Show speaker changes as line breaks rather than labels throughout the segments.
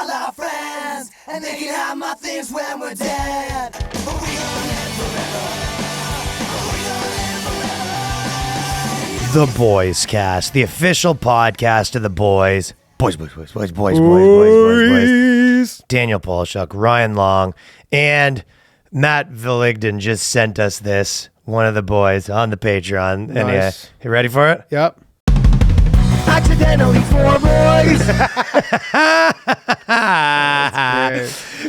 got a lot of friends, and they can have my things when we're dead. But we gonna live forever. But we gonna live forever.
The Boys Cast, the official podcast of the Boys. Boys. Daniel Polshuk, Ryan Long, and Matt Villigden just sent us this. One of the boys on the Patreon.
Nice.
And you ready for it?
Yep.
Accidentally four boys.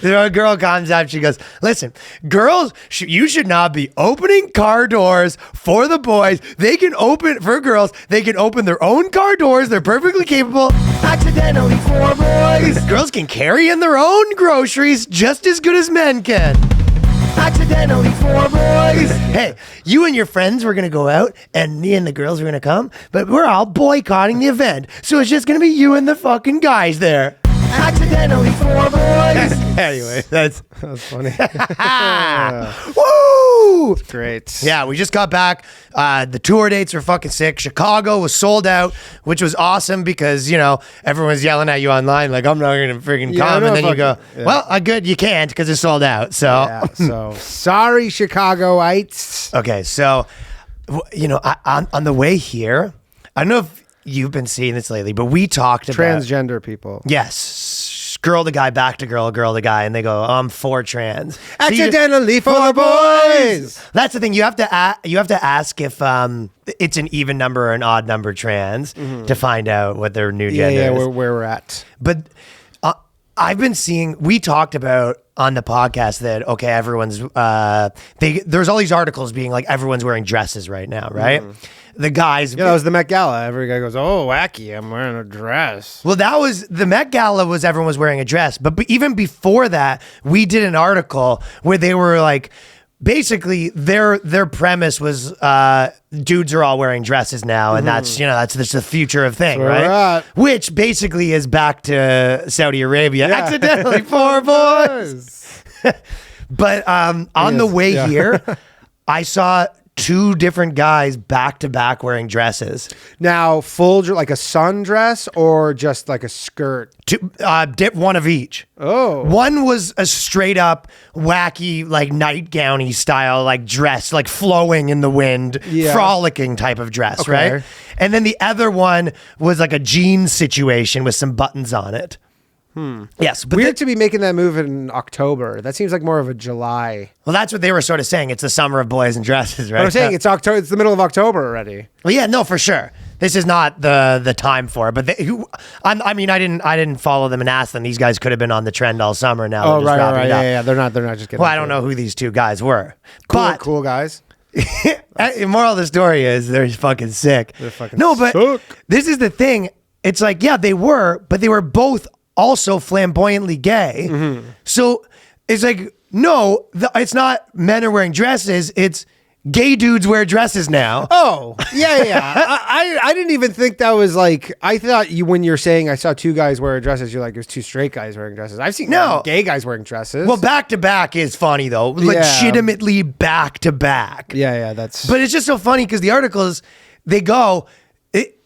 A girl comes up, she goes, listen, girls, you should not be opening car doors for the boys. They can open, for girls, they can open their own car doors. They're perfectly capable.
Accidentally four boys.
Girls can carry in their own groceries just as good as men can.
Accidentally four boys.
Hey, you and your friends were going to go out and me and the girls were going to come, but we're all boycotting the event. So it's just going to be you and the fucking guys there.
Accidentally four boys.
Anyway, that's
funny.
woo!
Great.
Yeah, we just got back. The tour dates were fucking sick. Chicago was sold out, which was awesome because, you know, everyone was yelling at you online like, I'm not going to freaking come. And then you go, well, good, you can't because it's sold out. So,
so sorry, Chicagoites.
Okay, so, you know, on the way here, I don't know if you've been seeing this lately, but we talked about
Transgender people.
Yes. Girl to guy, back to girl, girl to guy, and they go, I'm for trans.
Accidentally for boys.
That's the thing. You have to ask if it's an even number or an odd number trans to find out what their new gender is.
Yeah, where we're at.
But I've been seeing, we talked about on the podcast that, okay, everyone's, there's all these articles being like, everyone's wearing dresses right now, right? The guys.
Yeah, that was the Met Gala. Every guy goes, oh, wacky, I'm wearing a dress.
Well, that was, the Met Gala was everyone was wearing a dress. But even before that, we did an article where they were like, basically their premise was dudes are all wearing dresses now, and that's just the future of thing, right? Which basically is back to Saudi Arabia. Yeah. Accidentally four boys. But on the way here, I saw two different guys back to back wearing dresses.
Now, like a sundress or just like a skirt?
Dip one of each.
Oh.
One was a straight up wacky, like nightgowny style, like dress, like flowing in the wind, frolicking type of dress, right? And then the other one was like a jeans situation with some buttons on it. Yes, but
weird to be making that move in October. That seems like more of a July.
Well, that's what they were sort of saying. It's the summer of boys and dresses, right?
But I'm saying it's October. It's the middle of October already.
Well, yeah, no, for sure. This is not the time for it. But I didn't follow them and ask them. These guys could have been on the trend all summer. Now,
oh, right, yeah. They're not just getting.
Well, I don't know who these two guys were.
Cool guys.
The moral of the story is they're fucking sick.
They're fucking
sick. This is the thing. It's like, yeah, they were, but they were both also flamboyantly gay. So it's like, no, it's not men are wearing dresses. It's gay dudes wear dresses now.
Oh, yeah. I didn't even think that was like, I thought when you're saying I saw two guys wear dresses, you're like, there's two straight guys wearing dresses. I've seen gay guys wearing dresses.
Well, back to back is funny though. Legitimately back to back.
Yeah, that's.
But it's just so funny because the articles, they go,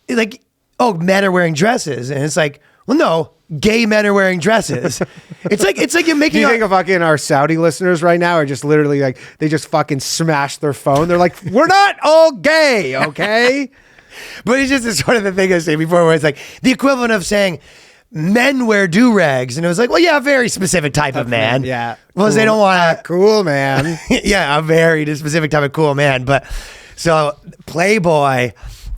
like, oh, men are wearing dresses. And it's like, well, no, gay men are wearing dresses. It's like you're making.
Do you think of fucking our Saudi listeners right now are just literally like they just fucking smashed their phone? They're like, we're not all gay, okay?
But it's just sort of the thing I was saying before, where it's like the equivalent of saying men wear do-rags, and it was like, well, yeah, a very specific type of man.
Yeah,
well,
cool.
They don't want
cool man.
Yeah, a very specific type of cool man. But so Playboy.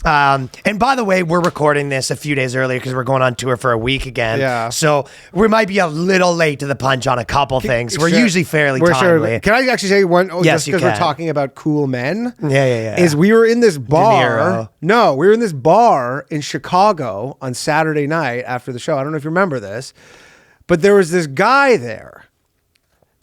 And by the way, we're recording this a few days earlier because we're going on tour for a week again.
Yeah.
So we might be a little late to the punch on a couple things. We're usually fairly timely.
Can I actually say one?
Yes,
just because we're talking about cool men.
Yeah.
Is we were in this bar. No, we were in this bar in Chicago on Saturday night after the show. I don't know if you remember this, but there was this guy there.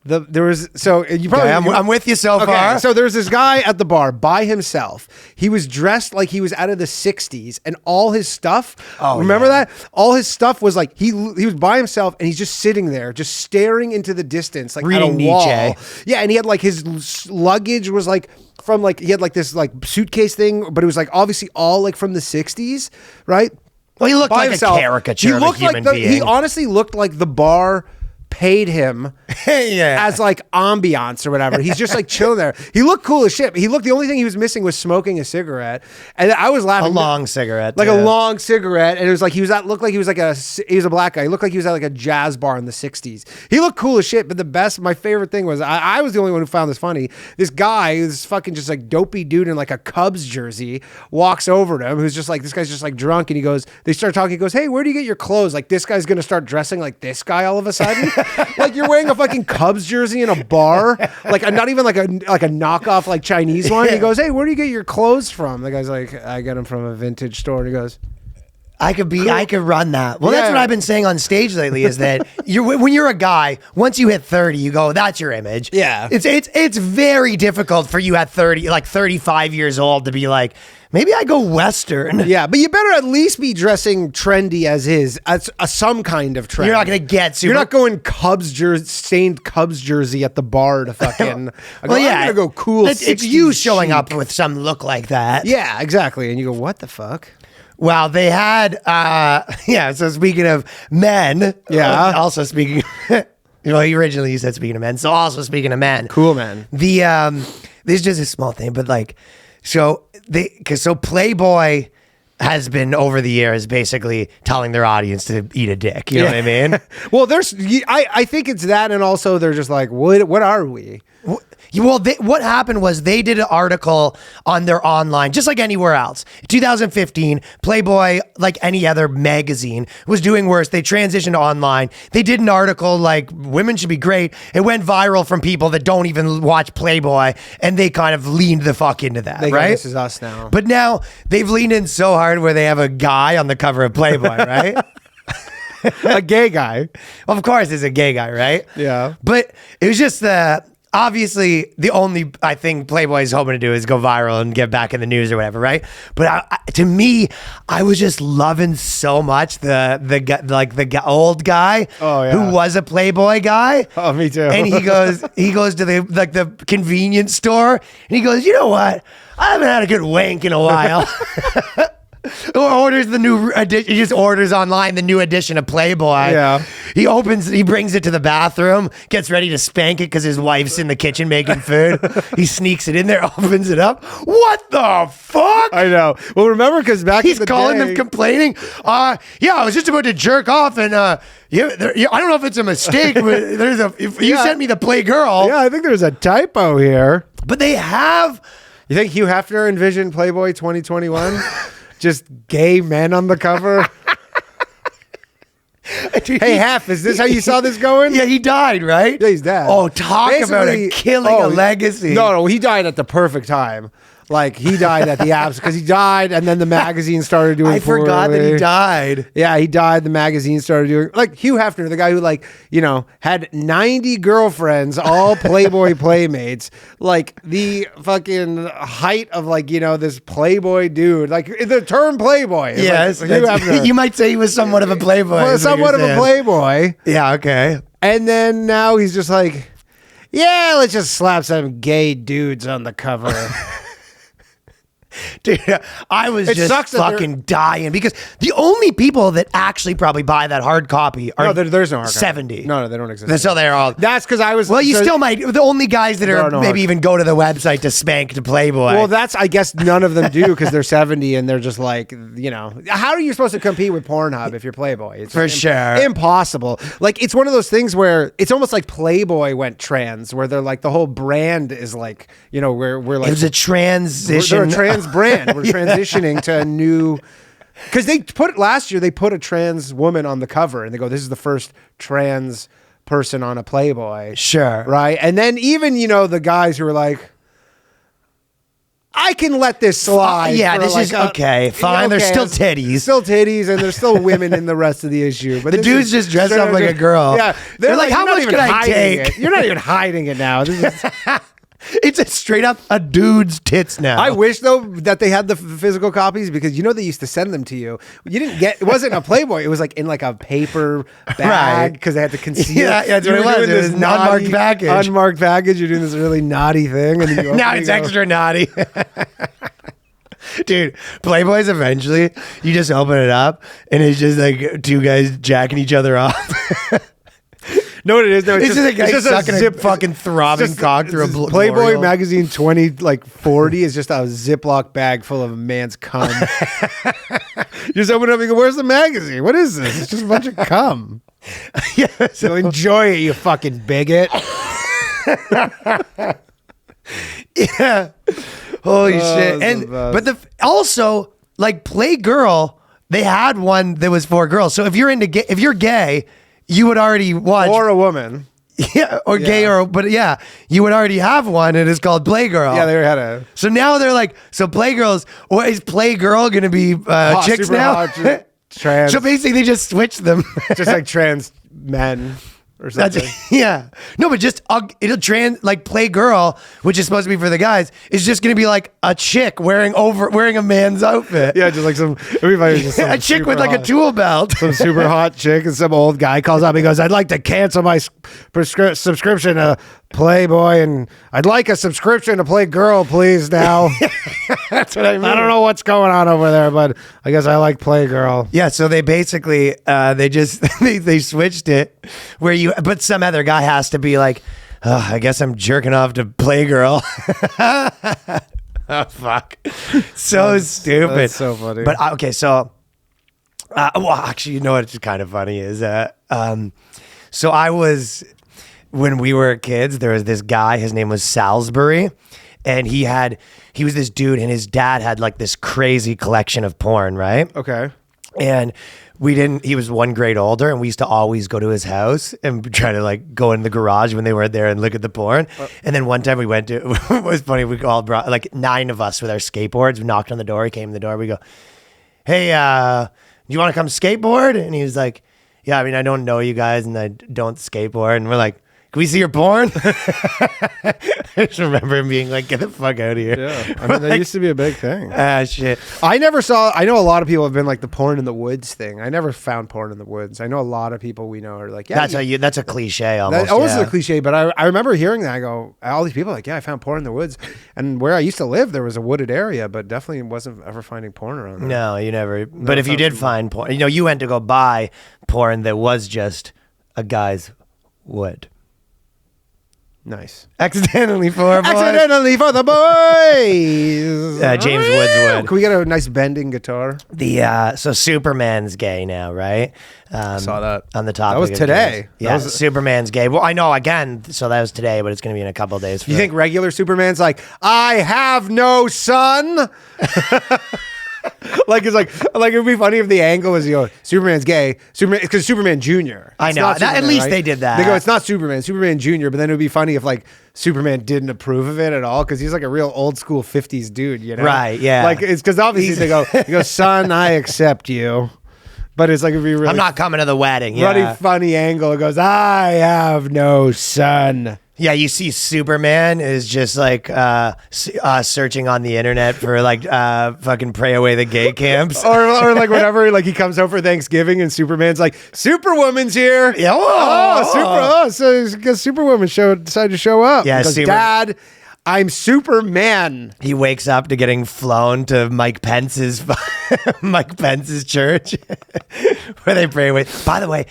I'm
with you so far.
So there's this guy at the bar by himself. He was dressed like he was out of the 60s, and all his stuff. Remember that? All his stuff was like he was by himself, and he's just sitting there, just staring into the distance, like
reading
at a wall.
Nietzsche.
Yeah, and he had like his luggage was like from like he had like this like suitcase thing, but it was like obviously all like from the 60s, right?
Well, he looked
by
like
himself.
a caricature of a human being.
He honestly looked like the bar paid him
Yeah.
as like ambiance or whatever. He's just like chilling there. He looked cool as shit. He looked, the only thing he was missing was smoking a cigarette. And I was laughing.
A long cigarette.
Like
too.
a long cigarette. And it was like, he was looked like he was a black guy. He looked like he was at like a jazz bar in the 60s. He looked cool as shit. But my favorite thing was, I was the only one who found this funny. This guy, this fucking just like dopey dude in like a Cubs jersey, walks over to him, who's just like, this guy's just like drunk. And he goes, they start talking. He goes, hey, where do you get your clothes? Like, this guy's going to start dressing like this guy all of a sudden. Like, you're wearing a fucking Cubs jersey in a bar, like not even like a knockoff like Chinese one. He goes, hey, where do you get your clothes from? The guy's like, I get them from a vintage store. And he goes,
I could run that. Well, that's
Yeah.
what I've been saying on stage lately is that when you're a guy, once you hit 30, you go, that's your image.
Yeah.
It's very difficult for you at 30, like 35 years old to be like, maybe I go Western.
yeah, but you better at least be dressing trendy as some kind of trend.
You're not going to get super.
You're not going stained Cubs jersey at the bar to fucking. I'm gonna go cool.
It's
60s
you showing
chic.
up with some look like that.
Yeah, exactly. And you go, what the fuck?
Well, they had, so speaking of men.
Yeah.
Also speaking, well, originally you said speaking of men. So also speaking of men.
Cool, man.
This is just a small thing, but like, so Playboy has been over the years basically telling their audience to eat a dick. You know what I mean?
Well, I think it's that, and also they're just like, what are we?
Well, what happened was they did an article on their online, just like anywhere else. 2015, Playboy, like any other magazine, was doing worse. They transitioned online. They did an article like women should be great. It went viral from people that don't even watch Playboy, and they kind of leaned the fuck into that,
They go,
right?
this is us now.
But now they've leaned in so hard where they have a guy on the cover of Playboy, right?
A gay guy.
Of course, it's a gay guy, right?
Yeah.
But it was just obviously the only I think Playboy's hoping to do is go viral and get back in the news or whatever, right? But to me, I was just loving so much the old guy who was a Playboy guy.
Oh, me too.
And he goes to the convenience store and he goes, you know what? I haven't had a good wank in a while. Or orders the new edition. He just orders online the new edition of Playboy.
Yeah.
He brings it to the bathroom, gets ready to spank it because his wife's in the kitchen making food. He sneaks it in there, opens it up. What the fuck?
I know. Well, remember, because
He's calling them complaining. I was just about to jerk off, and I don't know if it's a mistake, but you sent me the Playgirl.
Yeah, I think there's a typo here.
But they have.
You think Hugh Hefner envisioned Playboy 2021? Just gay men on the cover? Hey, Hef, is this how you saw this going?
Yeah, he died, right?
Yeah, he's dead.
Oh, talk about killing a legacy.
No, he died at the perfect time. Like, he died at the abs because he died, and then the magazine started doing.
I forgot that he died.
Yeah, he died. The magazine started doing, like, Hugh Hefner, the guy who, like, had 90 girlfriends, all Playboy playmates. Like, the fucking height of, like, this Playboy dude. Like, the term Playboy.
Yes,
like, Hugh Hefner.
You might say he was somewhat of a Playboy.
Well, somewhat of a Playboy.
Yeah, okay.
And then now he's just like, yeah, let's just slap some gay dudes on the cover.
Dude, I was
It
just
sucks that
fucking dying because the only people that actually probably buy that hard copy are
there's no hard copy.
70.
No, they don't exist.
So they're all.
That's because I was.
Well, you still might. The only guys that are
no
maybe
hard-
even go to the website to spank to Playboy.
Well, that's, I guess none of them do because they're 70 and they're just like, how are you supposed to compete with Pornhub if you're Playboy? It's
For sure.
impossible. Like, it's one of those things where it's almost like Playboy went trans, where they're like, the whole brand is like, we're like.
it was a transition.
They're a trans brand. We're transitioning to a new. Because last year they put a trans woman on the cover and they go, this is the first trans person on a Playboy.
Sure.
Right. And then even, the guys who were like, I can let this slide.
Yeah,
for
this
like
is okay. Fine. There's still titties.
Still titties, and there's still women in the rest of the issue. But
The dude's just dressed up like a girl.
Yeah.
They're like, how
"You're not
much
even
can I
hiding
take?"
it. You're not even hiding it now. This is,
It's a straight up a dude's tits now.
I wish though that they had the physical copies because they used to send them to you. You didn't get it wasn't a Playboy. It was like in like a paper bag because they had to conceal.
Yeah, that's what it was. It was an unmarked package.
Unmarked package. You're doing this really naughty thing, and then you
now
open it
it's
and go,
extra naughty. Dude, Playboy's eventually, you just open it up and it's just like two guys jacking each other off.
No, what it is. No,
It's just a guy sucking a
zip
fucking throbbing cock through a
Playboy
L'Oreal.
magazine 2040 is just a Ziploc bag full of a man's cum. You just open it up and go, "Where's the magazine? What is this? It's just a bunch of cum."
Yeah,
So enjoy it, you fucking bigot.
yeah. Holy shit.
that's
And
the best.
but also like Playgirl, they had one that was for girls. So if you're if you're gay, you would already watch
Or a woman.
yeah, or gay but yeah, you would already have one and it's called Playgirl.
Yeah, they had a
So now they're like, so Playgirls, or is Playgirl going to be chicks
super
now?
hot, trans.
So basically they just switched them.
just like trans men or something.
Yeah. No, but just it'll like Playgirl, which is supposed to be for the guys, is just gonna be like a chick wearing a man's outfit.
Yeah, just like everybody just
A chick with like a tool belt.
some super hot chick, and some old guy calls up. He goes, "I'd like to cancel my subscription to Playboy, and I'd like a subscription to Playgirl, please." Now,
That's what I mean.
I don't know what's going on over there, but I guess I like Playgirl.
Yeah, so they basically they just they switched it where but some other guy has to be like, oh, I guess I'm jerking off to Playgirl. Oh fuck, so stupid.
That's so funny.
But okay, so well, actually, you know what's kind of funny is so I was when we were kids. There was this guy. His name was Salisbury, and he was this dude, and his dad had like this crazy collection of porn, right?
Okay.
And he was 1 grade older, and we used to always go to his house and try to like go in the garage when they weren't there and look at the porn. And then one time we went to, it was funny, we all brought like 9 of us with our skateboards. We knocked on the door, he came to the door, we go, "Hey, do you want to come skateboard?" And he was like, "Yeah, I mean, I don't know you guys and I don't skateboard." And we're like, "Can we see your porn?" I just remember him being like, "Get the fuck out of here."
Yeah, I mean, that used to be a big thing.
Shit.
I never saw. I know a lot of people have been like the porn in the woods thing. I never found porn in the woods. I know a lot of people we know are like, yeah,
That's a cliche almost.
that always
yeah.
is a cliche, but I remember hearing that. I go, all these people are like, yeah, I found porn in the woods, and where I used to live, there was a wooded area, but definitely wasn't ever finding porn around there.
No, you never. But if you did find porn, you went to go buy porn that was just a guy's wood.
Nice.
Accidentally for boys.
Accidentally for the boys.
James Woods would.
Can we get a nice bending guitar?
So Superman's gay now, right?
Saw that.
On the topic.
That was
of
today.
gays. Yeah,
That was-
Superman's gay. Well, I know again. So that was today, but it's going to be in a couple of days. For
You think regular Superman's like, I have no son? Like it's like it would be funny if the angle was Superman's gay, Superman because Superman Jr.
I
It's
know.
not
At
Superman,
least
right?
they did that.
They go, it's not Superman Jr. But then it would be funny if like Superman didn't approve of it at all because he's like a real old school '50s dude, you know?
Right, yeah.
Like it's because obviously they go, son, I accept you, but it's like it'd be really
I'm not coming to the wedding.
funny,
Yeah.
funny angle. It goes, I have no son.
Yeah, you see Superman is just like searching on the internet for like fucking pray away the gay camps.
Or like whenever like he comes home for Thanksgiving and Superman's like, Superwoman's here.
Yeah,
So because Superwoman decided to show up.
Yeah,
He goes,
Super-
Dad, I'm Superman.
He wakes up to getting flown to Mike Pence's church where they pray away. By the way,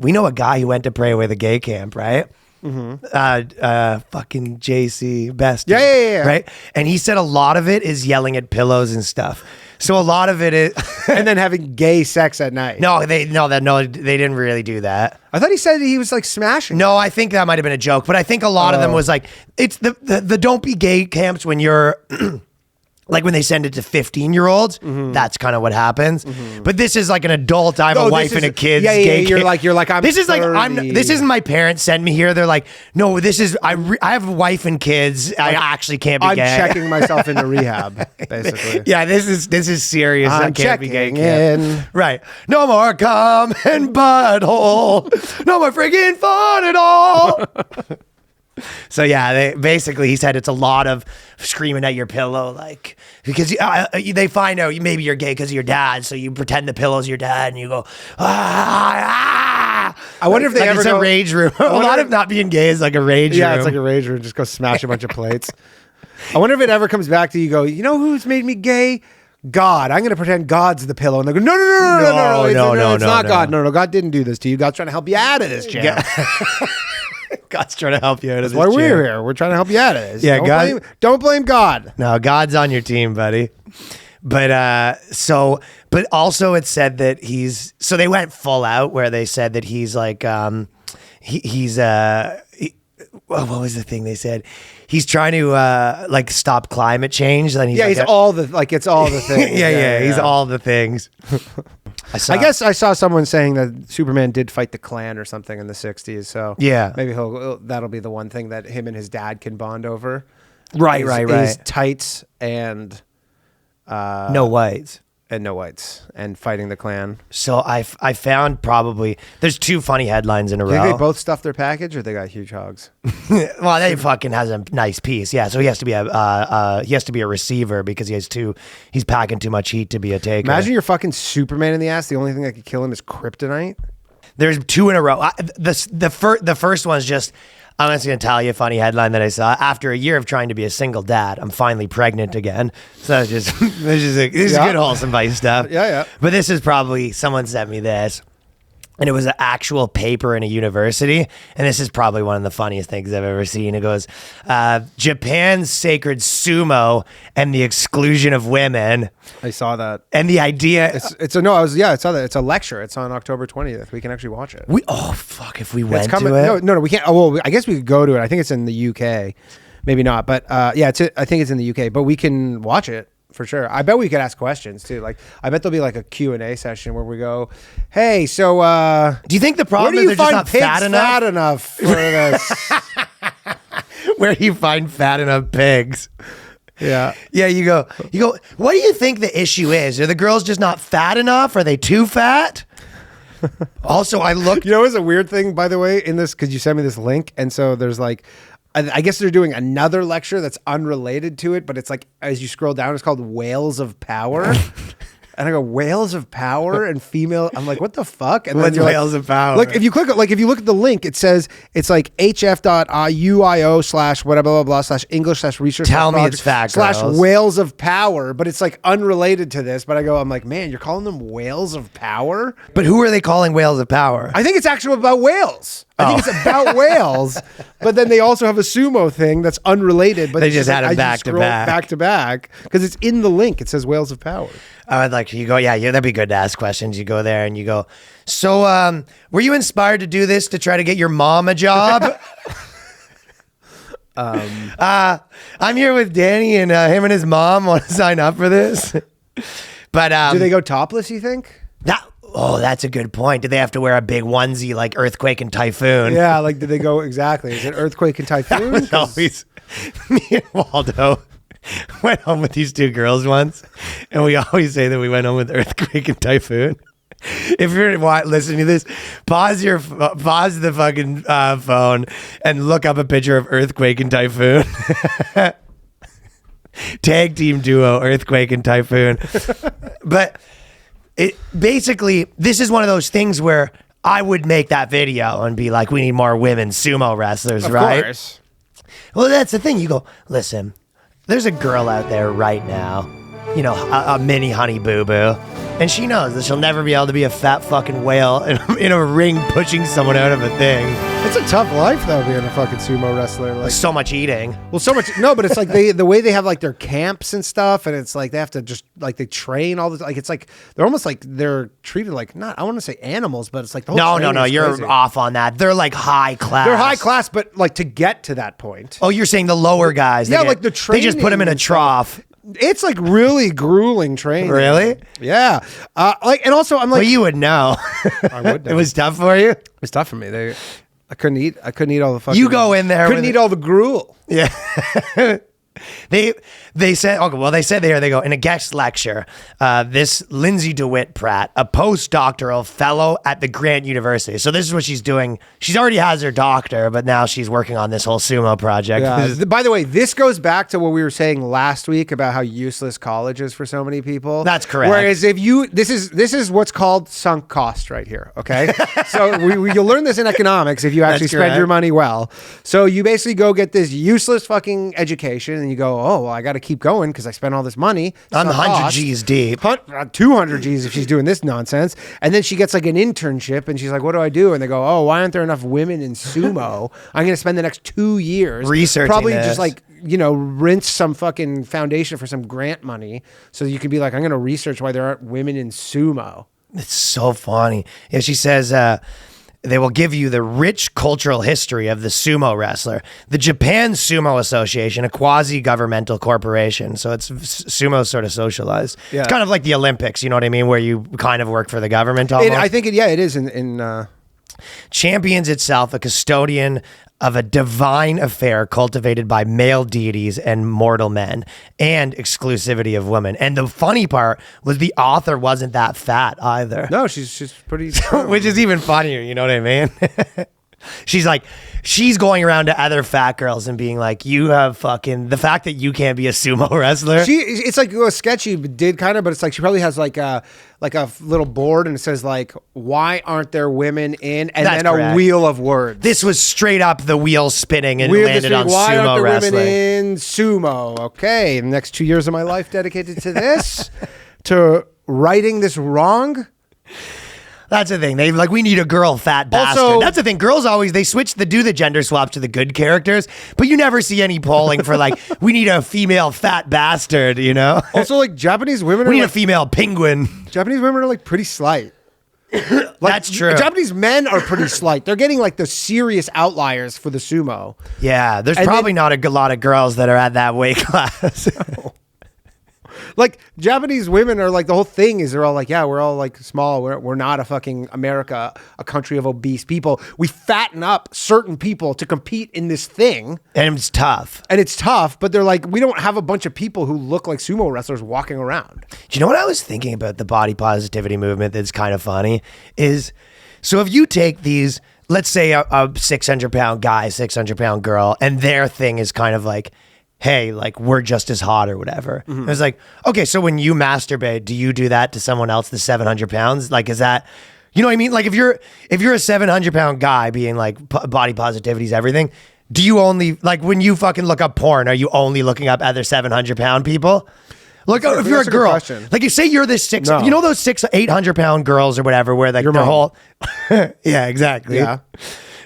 we know a guy who went to pray away the gay camp, right? Fucking JC Best.
Yeah.
Right. And he said a lot of it is yelling at pillows and stuff. So a lot of it is,
And then having gay sex at night.
they didn't really do that.
I thought he said he was like smashing.
No, I think that might have been a joke, but I think a lot of them was like, it's the don't be gay camps when you're like when they send it to 15-year-olds, that's kind of what happens. But this is like an adult, I have a wife and a kid.
Yeah, you're like, I'm
this is
30.
like, this isn't my parents send me here. They're like, no, this is, I have a wife and kids. I actually can't be
I'm
gay.
checking myself into rehab, basically.
Yeah, this is serious. I
I'm
can't be gay.
checking in.
Right. No more cum and butthole. No more freaking fun at all. So yeah, he said it's a lot of screaming at your pillow, like because they find out maybe you're gay because of your dad, so you pretend the pillow's your dad, and you go, ah.
I wonder if they ever
it's
go,
a rage room. A lot of not being gay is like a rage room.
Yeah, it's like a rage room. Just go smash a bunch of plates. I wonder if it ever comes back to you go, you know who's made me gay? God. I'm going to pretend God's the pillow. And they go, no, it's not God. No, God didn't do this to you. God's trying to help you out of this jam.
God's trying to help you out of this.
That's why
jam.
we're here. We're trying to help you out of this.
Yeah,
Don't blame God.
No, God's on your team, buddy. But but also it said that so they went full out where they said that he's like what was the thing they said? He's trying to like stop climate change. Then
It's all the things.
yeah, he's all the things.
I guess I saw someone saying that Superman did fight the Klan or something in the 60s. So
yeah,
maybe that'll be the one thing that him and his dad can bond over.
Right.
Is tights and
no whites.
And no whites and fighting the Klan.
So I found probably there's two funny headlines in a row.
Do they both stuff their package or they got huge hogs?
Well, they fucking has a nice piece. Yeah, so he has to be a receiver because he's packing too much heat to be a taker.
Imagine you're fucking Superman in the ass. The only thing that could kill him is kryptonite.
There's two in a row. The first one's just, I'm just going to tell you a funny headline that I saw. After a year of trying to be a single dad, I'm finally pregnant again. So it's just, this is good wholesome vice stuff.
Yeah.
But this is probably, someone sent me this. And it was an actual paper in a university. And this is probably one of the funniest things I've ever seen. It goes, Japan's sacred sumo and the exclusion of women.
I saw that.
And the idea...
I saw that. It's a lecture. It's on October 20th. We can actually watch it.
If we went to it.
No, we can't. Oh, well, I guess we could go to it. I think it's in the UK. Maybe not. But I think it's in the UK. But we can watch it. For sure. I bet we could ask questions too. Like, I bet there'll be like a Q&A session where we go, hey, so
do you think the problem
where do you
is they're
find
just not
fat enough for this?
Where do you find fat enough pigs?
Yeah.
Yeah, you go, what do you think the issue is? Are the girls just not fat enough? Are they too fat? Also, I looked.
You know, it's a weird thing, by the way, in this, because you sent me this link. And so there's like, I guess they're doing another lecture that's unrelated to it, but it's like, as you scroll down, it's called Whales of Power. And I go, Whales of Power and female. I'm like, what the fuck? And
what's Whales of Power?
Like, if you look at the link, it says it's like hf.uio/ whatever, blah, blah, / English / research.
Tell me it's fat girls.
/ Whales of Power, but it's like unrelated to this. But I'm like, man, you're calling them Whales of Power?
But who are they calling Whales of Power?
I think it's actually about whales. I think it's about whales, but then they also have a sumo thing that's unrelated. But
they just had it back
to back because it's in the link. It says Whales of Power.
I would like you go, yeah, that'd be good to ask questions. You go there and you go, so were you inspired to do this to try to get your mom a job? I'm here with Danny and him and his mom want to sign up for this. But
do they go topless, you think?
That's a good point. Did they have to wear a big onesie like Earthquake and Typhoon?
Yeah, like did they go exactly? Is it Earthquake and Typhoon?
That was always me and Waldo went home with these two girls once, and we always say that we went home with Earthquake and Typhoon. If you're listening to this, pause the fucking phone and look up a picture of Earthquake and Typhoon. Tag team duo, Earthquake and Typhoon. But basically, this is one of those things where I would make that video and be like, we need more women sumo wrestlers, right? Of course. Well, that's the thing. You go, listen, there's a girl out there right now, a mini Honey Boo Boo, and she knows that she'll never be able to be a fat fucking whale in a ring pushing someone out of a thing.
It's a tough life though, being a fucking sumo wrestler. Like
so much eating.
Well, so much. No, but it's like the way they have like their camps and stuff, and it's like they have to just like they train all the like it's like they're almost like they're treated like I want to say animals, but it's like the whole
no, you're
crazy.
Off on that. They're like high class.
They're high class, but like to get to that point.
Oh, you're saying the lower guys?
Yeah, like the training.
They just put them in a trough.
It's like really grueling training.
Really?
Yeah. And also I'm like,
well, you would know.
I would know.
It was tough for you.
It was tough for me. I couldn't eat all the fucking.
You go in there.
Couldn't eat all the gruel.
Yeah. They said, okay, well, they said there, they go, in a guest lecture, this Lindsay DeWitt Pratt, a postdoctoral fellow at the Grant University. So this is what she's doing. She's already has her doctor, but now she's working on this whole Sumo project.
By the way, this goes back to what we were saying last week about how useless college is for so many people.
That's correct.
Whereas if you, this is what's called sunk cost right here. Okay. So you'll learn this in economics if you actually spend your money well. So you basically go get this useless fucking education and you go, oh, well, I got to keep going because I spent all this money.
I'm 100 G's deep.
200 G's if she's doing this nonsense. And then she gets like an internship and she's like, what do I do? And they go, oh, why aren't there enough women in sumo? I'm going to spend the next 2 years
researching
probably
this.
Just like, rinse some fucking foundation for some grant money so you can be like, I'm going to research why there aren't women in sumo.
It's so funny. Yeah, she says, they will give you the rich cultural history of the sumo wrestler. The Japan Sumo Association, a quasi-governmental corporation. So it's sumo sort of socialized.
Yeah.
It's kind of like the Olympics, you know what I mean? Where you kind of work for the government almost.
I think it is in
champions itself a custodian of a divine affair cultivated by male deities and mortal men and exclusivity of women. And the funny part was the author wasn't that fat either.
No, she's pretty
which is even funnier, you know what I mean? She's going around to other fat girls and being like, you have fucking the fact that you can't be a sumo wrestler.
It's like a sketch you did kind of, but it's like she probably has like a little board and it says like, why aren't there women in? And
That's
then
correct.
a wheel of words.
This was straight up the wheel spinning and landed on
why aren't
sumo
there
wrestling.
women in sumo? Okay, the next 2 years of my life dedicated to this, to righting this wrong.
That's the thing. We need a girl fat bastard.
Also-
That's the thing. Girls always, they do the gender swaps to the good characters, but you never see any polling for like, we need a female fat bastard, you know?
Also, like Japanese women,
We need a female penguin.
Japanese women are like pretty slight.
That's true.
Japanese men are pretty slight. They're getting like the serious outliers for the sumo.
Yeah, there's probably not a lot of girls that are at that weight class.
Like Japanese women are like, the whole thing is they're all like, yeah, we're all like small. We're not a fucking America, a country of obese people. We fatten up certain people to compete in this thing.
And it's tough.
But they're like, we don't have a bunch of people who look like sumo wrestlers walking around.
Do you know what I was thinking about the body positivity movement that's kind of funny is, so if you take these, let's say a 600-pound guy, 600-pound girl, and their thing is kind of like, hey, like we're just as hot or whatever. Mm-hmm. It's like, okay, so when you masturbate, do you do that to someone else that's 700 pounds? Like, is that, you know what I mean? Like if you're a 700-pound guy being like body positivity is everything, do you only, like when you fucking look up porn, are you only looking up other 700-pound people? Look, if you're a girl, like you say you're this you know those 800-pound girls or whatever, where like their whole, yeah, exactly.
Yeah.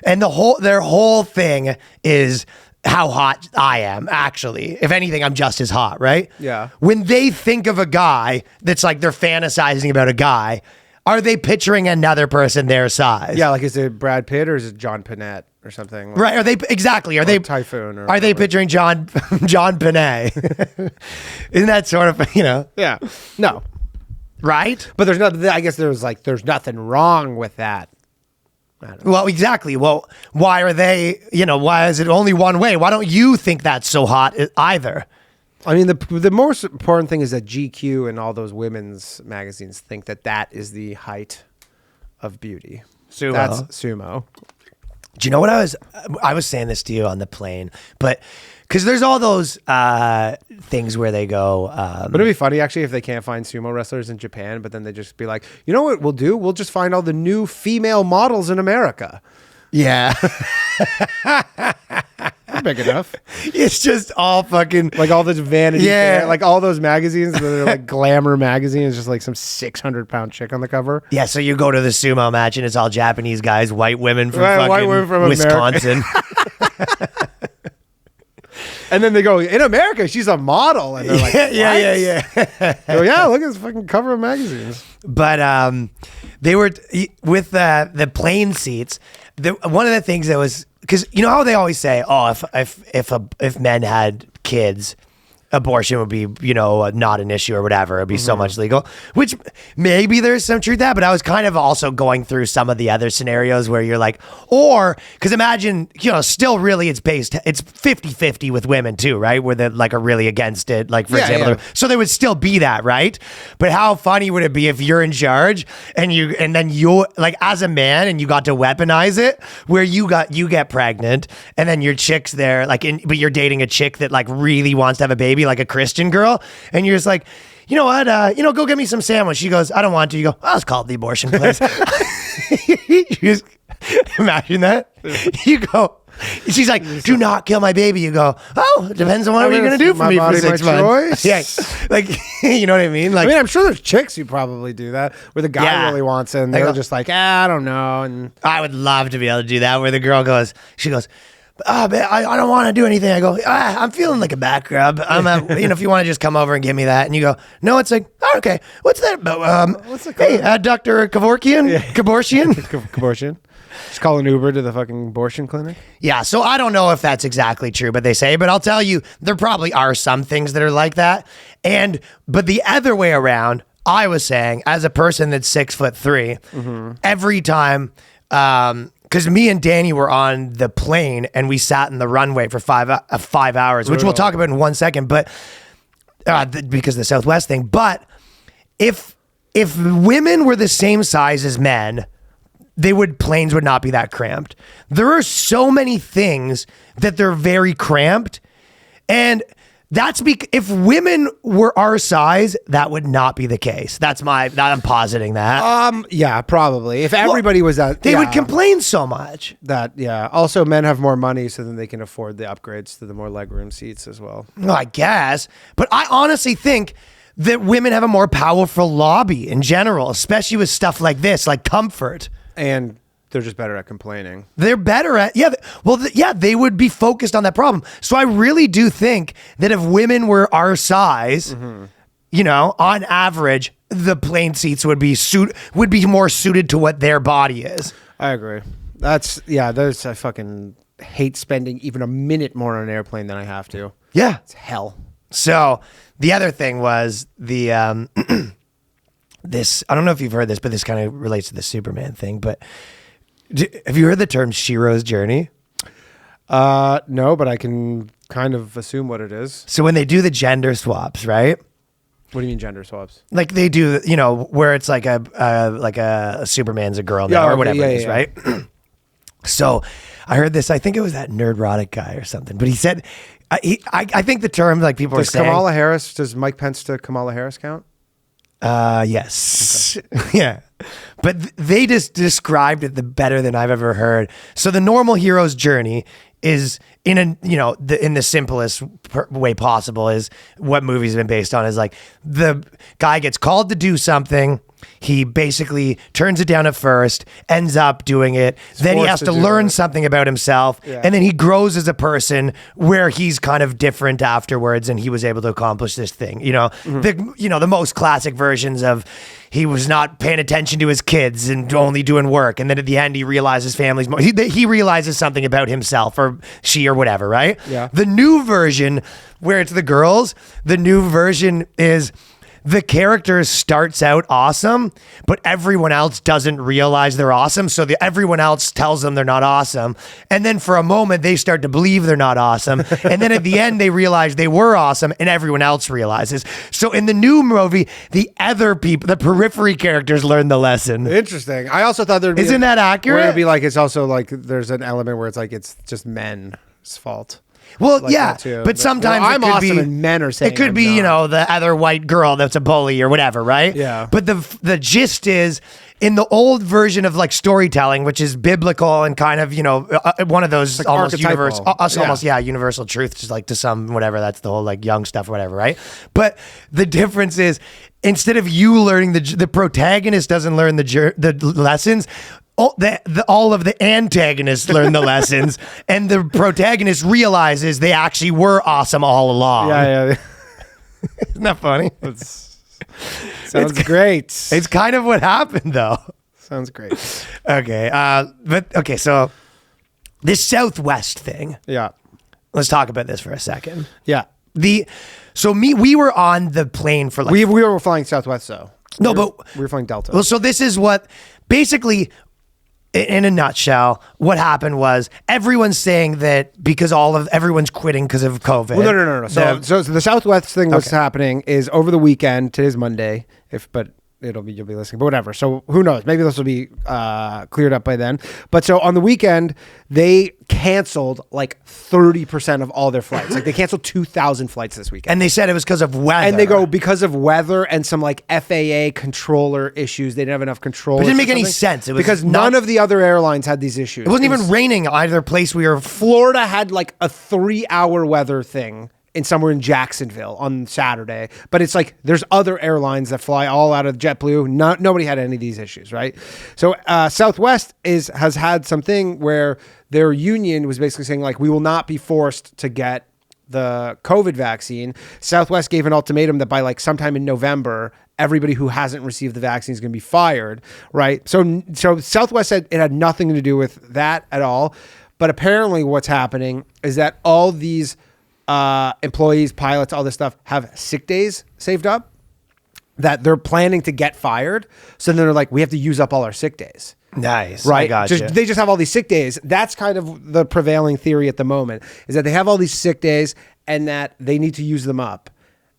And their whole thing is how hot I am, actually. If anything, I'm just as hot, right?
Yeah.
When they think of a guy that's like they're fantasizing about a guy, are they picturing another person their size?
Yeah, like is it Brad Pitt or is it John Panette or something?
Right? Are they exactly? Are they
Typhoon? Or
are they picturing John Panay? Isn't that sort of
Yeah. No.
right?
But there's nothing. I guess there's nothing wrong with that.
Well, exactly. Well, why are they? Why is it only one way? Why don't you think that's so hot either?
I mean, the most important thing is that GQ and all those women's magazines think that is the height of beauty.
Sumo.
That's sumo.
Do you know what I was saying this to you on the plane, but because there's all those things where they go.
Wouldn't it be funny actually if they can't find sumo wrestlers in Japan, but then they just be like, you know what we'll do? We'll just find all the new female models in America.
Yeah.
Big enough.
It's just all fucking
like all this vanity
Yeah.
fair, like all those magazines that are like glamour magazines, just like some 600-pound chick on the cover.
Yeah, so you go to the sumo match and it's all Japanese guys, white women from
White women from
Wisconsin.
And then they go, in America, she's a model. And they're like,
yeah.
They go, yeah, look at this fucking cover of magazines.
But they were with the plane seats. One of the things that was, because you know how they always say, oh, if men had kids, abortion would be, not an issue or whatever. It'd be so much legal, which maybe there's some truth to that, but I was kind of also going through some of the other scenarios where you're like, or, because imagine, still really it's 50-50 with women too, right? Where they like are really against it, like for example.
Yeah.
So there would still be that, right? But how funny would it be if you're in charge and then you like as a man and you got to weaponize it where you get pregnant and then your chick's there, but you're dating a chick that like really wants to have a baby, like a Christian girl, and you're just like, you know what, go get me some sandwich. She goes, I don't want to. You go, oh, it's called the abortion place. You just imagine that. You go, she's like, do not kill my baby. You go, oh, it depends on what you're going to do for me for 6 months. Yeah. Like, you know what I mean? Like,
I'm sure there's chicks who probably do that where the guy really wants it and they're just like, I don't know. And
I would love to be able to do that where the girl goes, she goes, oh, man, I don't want to do anything. I go, I'm feeling like a back rub. If you want to just come over and give me that. And you go, no, it's like, oh, okay. What's that about?
What's it called?
Hey, Dr. Kevorkian? Kevorkian?
Abortion. Just call an Uber to the fucking abortion clinic.
Yeah, so I don't know if that's exactly true, but they say, but I'll tell you, there probably are some things that are like that. But the other way around, I was saying, as a person that's 6'3", every time, because me and Danny were on the plane and we sat in the runway for 5 hours, which we'll talk about in 1 second, but because of the Southwest thing. But if women were the same size as men, planes would not be that cramped. There are so many things that they're very cramped, and that's because if women were our size, that would not be the case. I'm positing that.
Yeah, probably. If everybody was that,
they would complain so much.
Also, men have more money, so then they can afford the upgrades to the more legroom seats as well.
Well, I guess, but I honestly think that women have a more powerful lobby in general, especially with stuff like this, like comfort.
And they're just better at complaining.
They're better at, they would be focused on that problem. So I really do think that if women were our size, on average, the plane seats would be more suited to what their body is.
I agree. I fucking hate spending even a minute more on an airplane than I have to.
Yeah.
It's hell.
So the other thing was the, I don't know if you've heard this, but this kind of relates to the Superman thing, but have you heard the term Shero's journey?
No, but I can kind of assume what it is.
So when they do the gender swaps, right?
What do you mean gender swaps?
Like they do, where it's like a Superman's a girl now or whatever it is, right? So I heard this, I think it was that Nerdrotic guy or something, but he said, I think the term like people are saying.
Does Mike Pence to Kamala Harris count?
Yes. Okay. Yeah. But they just described it better than I've ever heard. So the normal hero's journey is in the simplest way possible is what movies have been based on is like the guy gets called to do something. He basically turns it down at first, ends up doing it. Then he has to learn something about himself. Yeah. And then he grows as a person where he's kind of different afterwards. And he was able to accomplish this thing, the most classic versions of he was not paying attention to his kids and only doing work. And then at the end, he realizes he realizes something about himself or she or whatever, right?
Yeah.
The new version where it's the girls, the new version is the character starts out awesome, but everyone else doesn't realize they're awesome. So everyone else tells them they're not awesome. And then for a moment, they start to believe they're not awesome. And then at the end, they realize they were awesome and everyone else realizes. So in the new movie, the other people, the periphery characters learn the lesson.
Interesting. I also thought there'd be...
Isn't that accurate?
Where it'd be like, it's also like, there's an element where it's like, it's just men's fault.
Well,
like
yeah, but sometimes
I'm
it could
awesome
be,
and men are saying
it could be, the other white girl that's a bully or whatever, right?
Yeah.
But the gist is in the old version of like storytelling, which is biblical and kind of, one of those like almost universal truth, just like to some, whatever, that's the whole like young stuff or whatever, right? But the difference is instead of you learning, the protagonist doesn't learn the lessons. All of the antagonists learn the lessons, and the protagonist realizes they actually were awesome all along.
Yeah.
Isn't that funny?
Sounds great.
It's kind of what happened, though.
Sounds great.
Okay. So this Southwest thing.
Yeah.
Let's talk about this for a second.
Yeah.
we were on the plane for like
We were flying Southwest though.
no,
we were,
but
we were flying Delta.
Well, so this is what basically. In a nutshell, what happened was everyone's saying that because everyone's quitting because of COVID.
Well, no. So the Southwest thing that's happening is over the weekend. Today's Monday, but you'll be listening, but whatever. So who knows? Maybe this will be cleared up by then. But so on the weekend, they canceled like 30% of all their flights. Like they canceled 2,000 flights this weekend.
And they said it was because of weather.
And they go because of weather and some like FAA controller issues. They didn't have enough control.
But it didn't make any sense. It was
because none of the other airlines had these issues.
It wasn't even raining either place we were.
Florida had like a 3-hour weather thing somewhere in Jacksonville on Saturday, but it's like there's other airlines that fly all out of JetBlue. Nobody had any of these issues, right? So Southwest has had something where their union was basically saying like, we will not be forced to get the COVID vaccine. Southwest gave an ultimatum that by like sometime in November, everybody who hasn't received the vaccine is going to be fired, right? So Southwest said it had nothing to do with that at all, but apparently what's happening is that all these employees, pilots, all this stuff have sick days saved up that they're planning to get fired. So then they're like, we have to use up all our sick days.
Nice.
Right.
I gotcha.
They just have all these sick days. That's kind of the prevailing theory at the moment, is that they have all these sick days and that they need to use them up.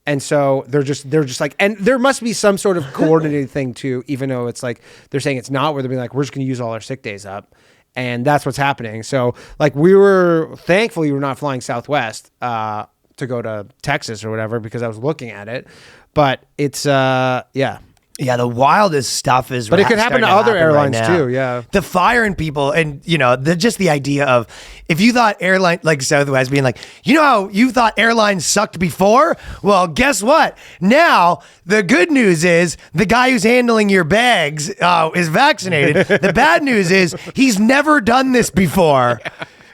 And so they're just like, and there must be some sort of coordinated thing too, even though it's like, they're saying it's not, where they're being like, we're just going to use all our sick days up. And that's what's happening. So like thankfully we were not flying Southwest to go to Texas or whatever, because I was looking at it, but it's yeah.
Yeah, the wildest stuff is.
But it could happen to other airlines
right
too. Yeah,
the firing people, and just the idea of if you thought airline like Southwest being like, how you thought airlines sucked before. Well, guess what? Now the good news is the guy who's handling your bags is vaccinated. The bad news is he's never done this before.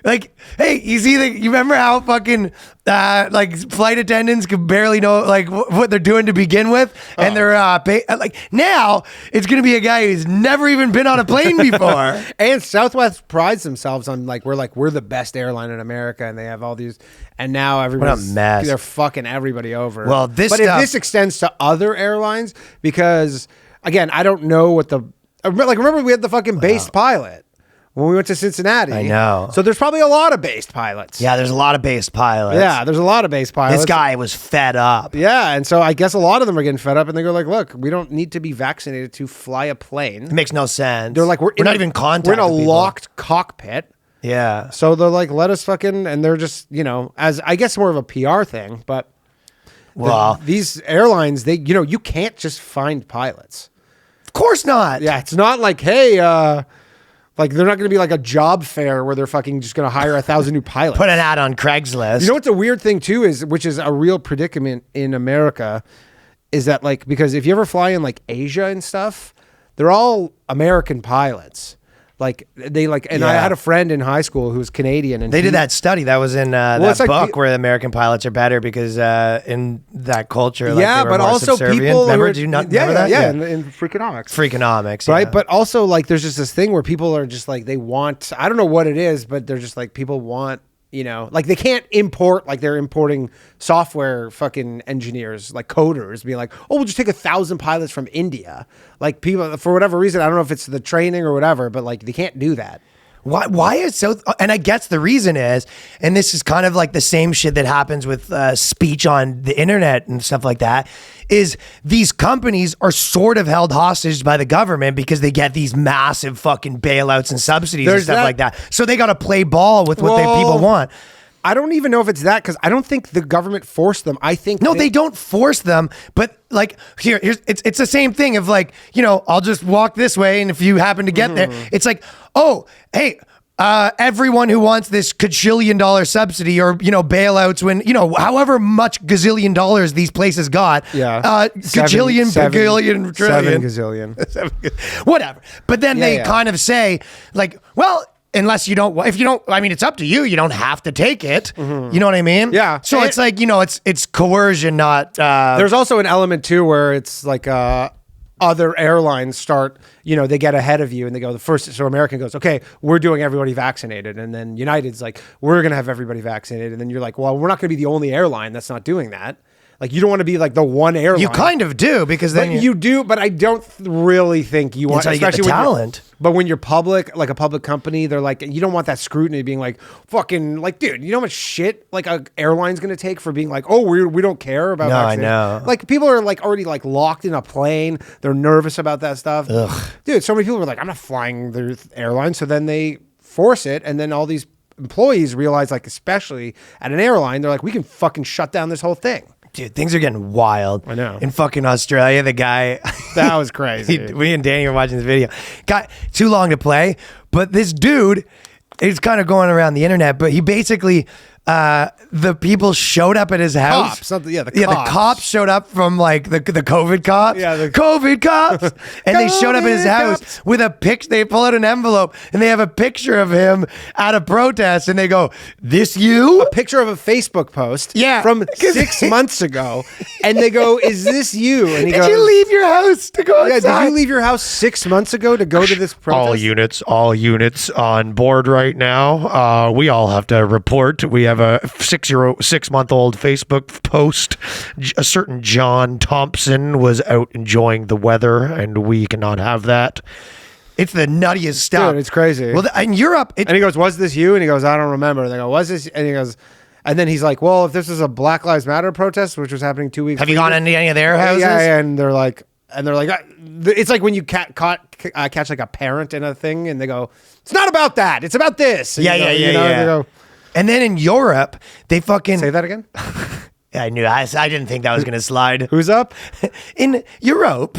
Like, hey, you remember how fucking flight attendants can barely know like what they're doing to begin with, and they're like now it's gonna be a guy who's never even been on a plane before.
And Southwest prides themselves on we're the best airline in America, and they have all these, and now everybody's they're fucking everybody over.
Well,
if this extends to other airlines, because again, I don't know what remember we had the fucking based pilot when we went to Cincinnati.
I know.
So there's probably a lot of based pilots.
Yeah, there's a lot of based pilots.
Yeah, there's a lot of based pilots.
This guy was fed up.
Yeah, and so I guess a lot of them are getting fed up, and they go like, look, we don't need to be vaccinated to fly a plane.
It makes no sense.
They're like, we're not
even contacting
We're in a
people.
locked cockpit.
Yeah.
So they're like, let us fucking, and they're just, as I guess more of a PR thing, but these airlines, you can't just find pilots.
Of course not.
Yeah, it's not like, hey, like they're not going to be like a job fair where they're fucking just going to hire 1,000 new pilots.
Put an ad on Craigslist.
You know what's a weird thing too which is a real predicament in America, is that like, because if you ever fly in like Asia and stuff, they're all American pilots. Like they like, and I had a friend in high school who was Canadian, and
they did that study that was in that
it's like
book where the American pilots are better because in that culture, like,
yeah,
they were
but
more
also
subservient.
people
remember? Do you not remember that?
Yeah, in Freakonomics.
Freakonomics,
Right,
yeah.
but also like there's just this thing where people are just like, they want, I don't know what it is, but they're just like, people want, like they can't import, like they're importing software fucking engineers, like coders, being like, oh, we'll just take 1,000 pilots from India. Like people, for whatever reason, I don't know if it's the training or whatever, but like they can't do that.
Why is so? And I guess the reason is, and this is kind of like the same shit that happens with speech on the internet and stuff like that, is these companies are sort of held hostage by the government because they get these massive fucking bailouts and subsidies and stuff like that. So they got to play ball with what people want.
I don't even know if it's that, because I don't think the government forced them. I think
they don't force them, but like here's it's the same thing of like, I'll just walk this way, and if you happen to get there, it's like, oh, hey, everyone who wants this $1 subsidy or bailouts when however much gazillion dollars these places got, gazillion, bagillion, trillion,
7 gazillion,
whatever. But then they kind of say like, well, unless you don't, if you don't, I mean, it's up to you. You don't have to take it. You know what I mean?
Yeah.
So it's like, it's coercion, not.
There's also an element too where it's like, other airlines start, they get ahead of you and they go so American goes, okay, we're doing everybody vaccinated. And then United's like, we're going to have everybody vaccinated. And then you're like, well, we're not going to be the only airline that's not doing that. Like, you don't want to be like the one airline.
You kind of do, because then
you do, but I don't really think you want,
how you get the talent.
But when you're public, like a public company, they're like, you don't want that scrutiny being like, fucking, like, dude, you know how much shit like a airline's going to take for being like, oh, we don't care about vaccine.
I know.
Like, people are like already like locked in a plane. They're nervous about that stuff.
Ugh.
Dude, so many people are like, I'm not flying their airline. So then they force it. And then all these employees realize, like, especially at an airline, they're like, we can fucking shut down this whole thing.
Dude, things are getting wild.
I know.
In fucking Australia, the guy...
That was crazy.
We and Danny were watching this video. Got too long to play, but this dude is kind of going around the internet, but he basically... the people showed up at his house.
Cops, the
cops showed up from like the COVID cops.
Yeah, the
COVID cops. And they showed up at his house
cops.
with a pic. They pull out an envelope and they have a picture of him at a protest. And they go, "This you?"
A picture of a Facebook post
Yeah.
from 6 months ago. And they go, "Is this you?" And he
Did
goes,
you leave your house to go outside?
Did you leave your house 6 months ago to go to this protest?
All units on board right now. We all have to report. We have a 6-month-old Facebook post. A certain John Thompson was out enjoying the weather, and we cannot have that.
It's the nuttiest stuff.
Dude, it's crazy.
Well, in Europe,
And he goes, "Was this you?" And he goes, "I don't remember." And they go, "Was this?" And he goes, and then he's like, "Well, if this is a Black Lives Matter protest, which was happening 2 weeks
have you
later."
gone into any of their houses?
Yeah, and they're like, it's like when you catch like a parent in a thing, and they go, "It's not about that. It's about this." And
Yeah.
They go,
And then in Europe, they fucking...
say that again.
I knew. I didn't think that was going to slide.
Who's up?
In Europe,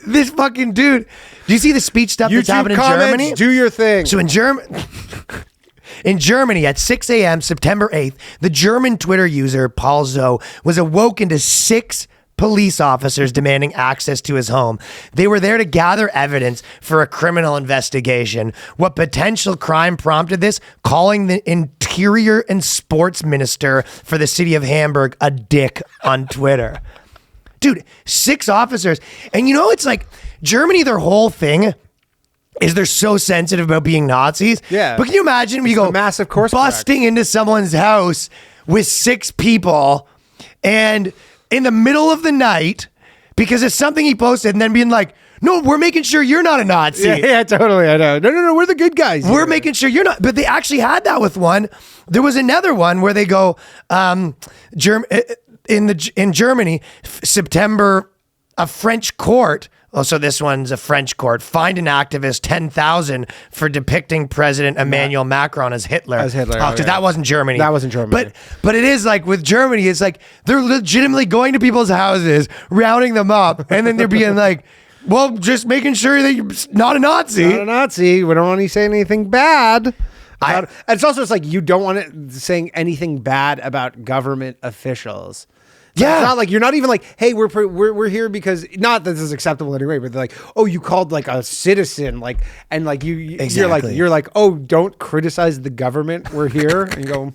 this fucking dude... Do you see the speech stuff that's happening in Germany?
Do your thing.
So in Germany, at 6 a.m., September 8th, the German Twitter user, Paul Zoe, was awoken to 6 police officers demanding access to his home. They were there to gather evidence for a criminal investigation. What potential crime prompted this? Calling the Interior and Sports Minister for the city of Hamburg a dick on Twitter. Dude, 6 officers. And it's like Germany, their whole thing is they're so sensitive about being Nazis.
Yeah.
But can you imagine when you go
a massive course
busting into someone's house with 6 people and in the middle of the night because it's something he posted and then being like, "No, we're making sure you're not a Nazi."
Yeah, totally. I know. No, we're the good guys.
We're
here.
making sure you're not. But they actually had that with one. There was another one where they go, in Germany, September, a French court. Oh, so this one's a French court. Fined an activist 10,000 for depicting President Emmanuel Macron as Hitler.
As Hitler,
because
okay.
that wasn't Germany.
That wasn't Germany.
But it is like with Germany, it's like they're legitimately going to people's houses, rounding them up, and then they're being like, "Well, just making sure that you're not a Nazi."
Not a Nazi. We don't want you saying anything bad. And it's like you don't want it saying anything bad about government officials.
Yeah.
It's not like you're not even like, "Hey, we're here because," not that this is acceptable anyway, but they're like, "Oh, you called like a citizen," like, and like
Exactly.
you're like, "Oh, don't criticize the government. We're here." And you go,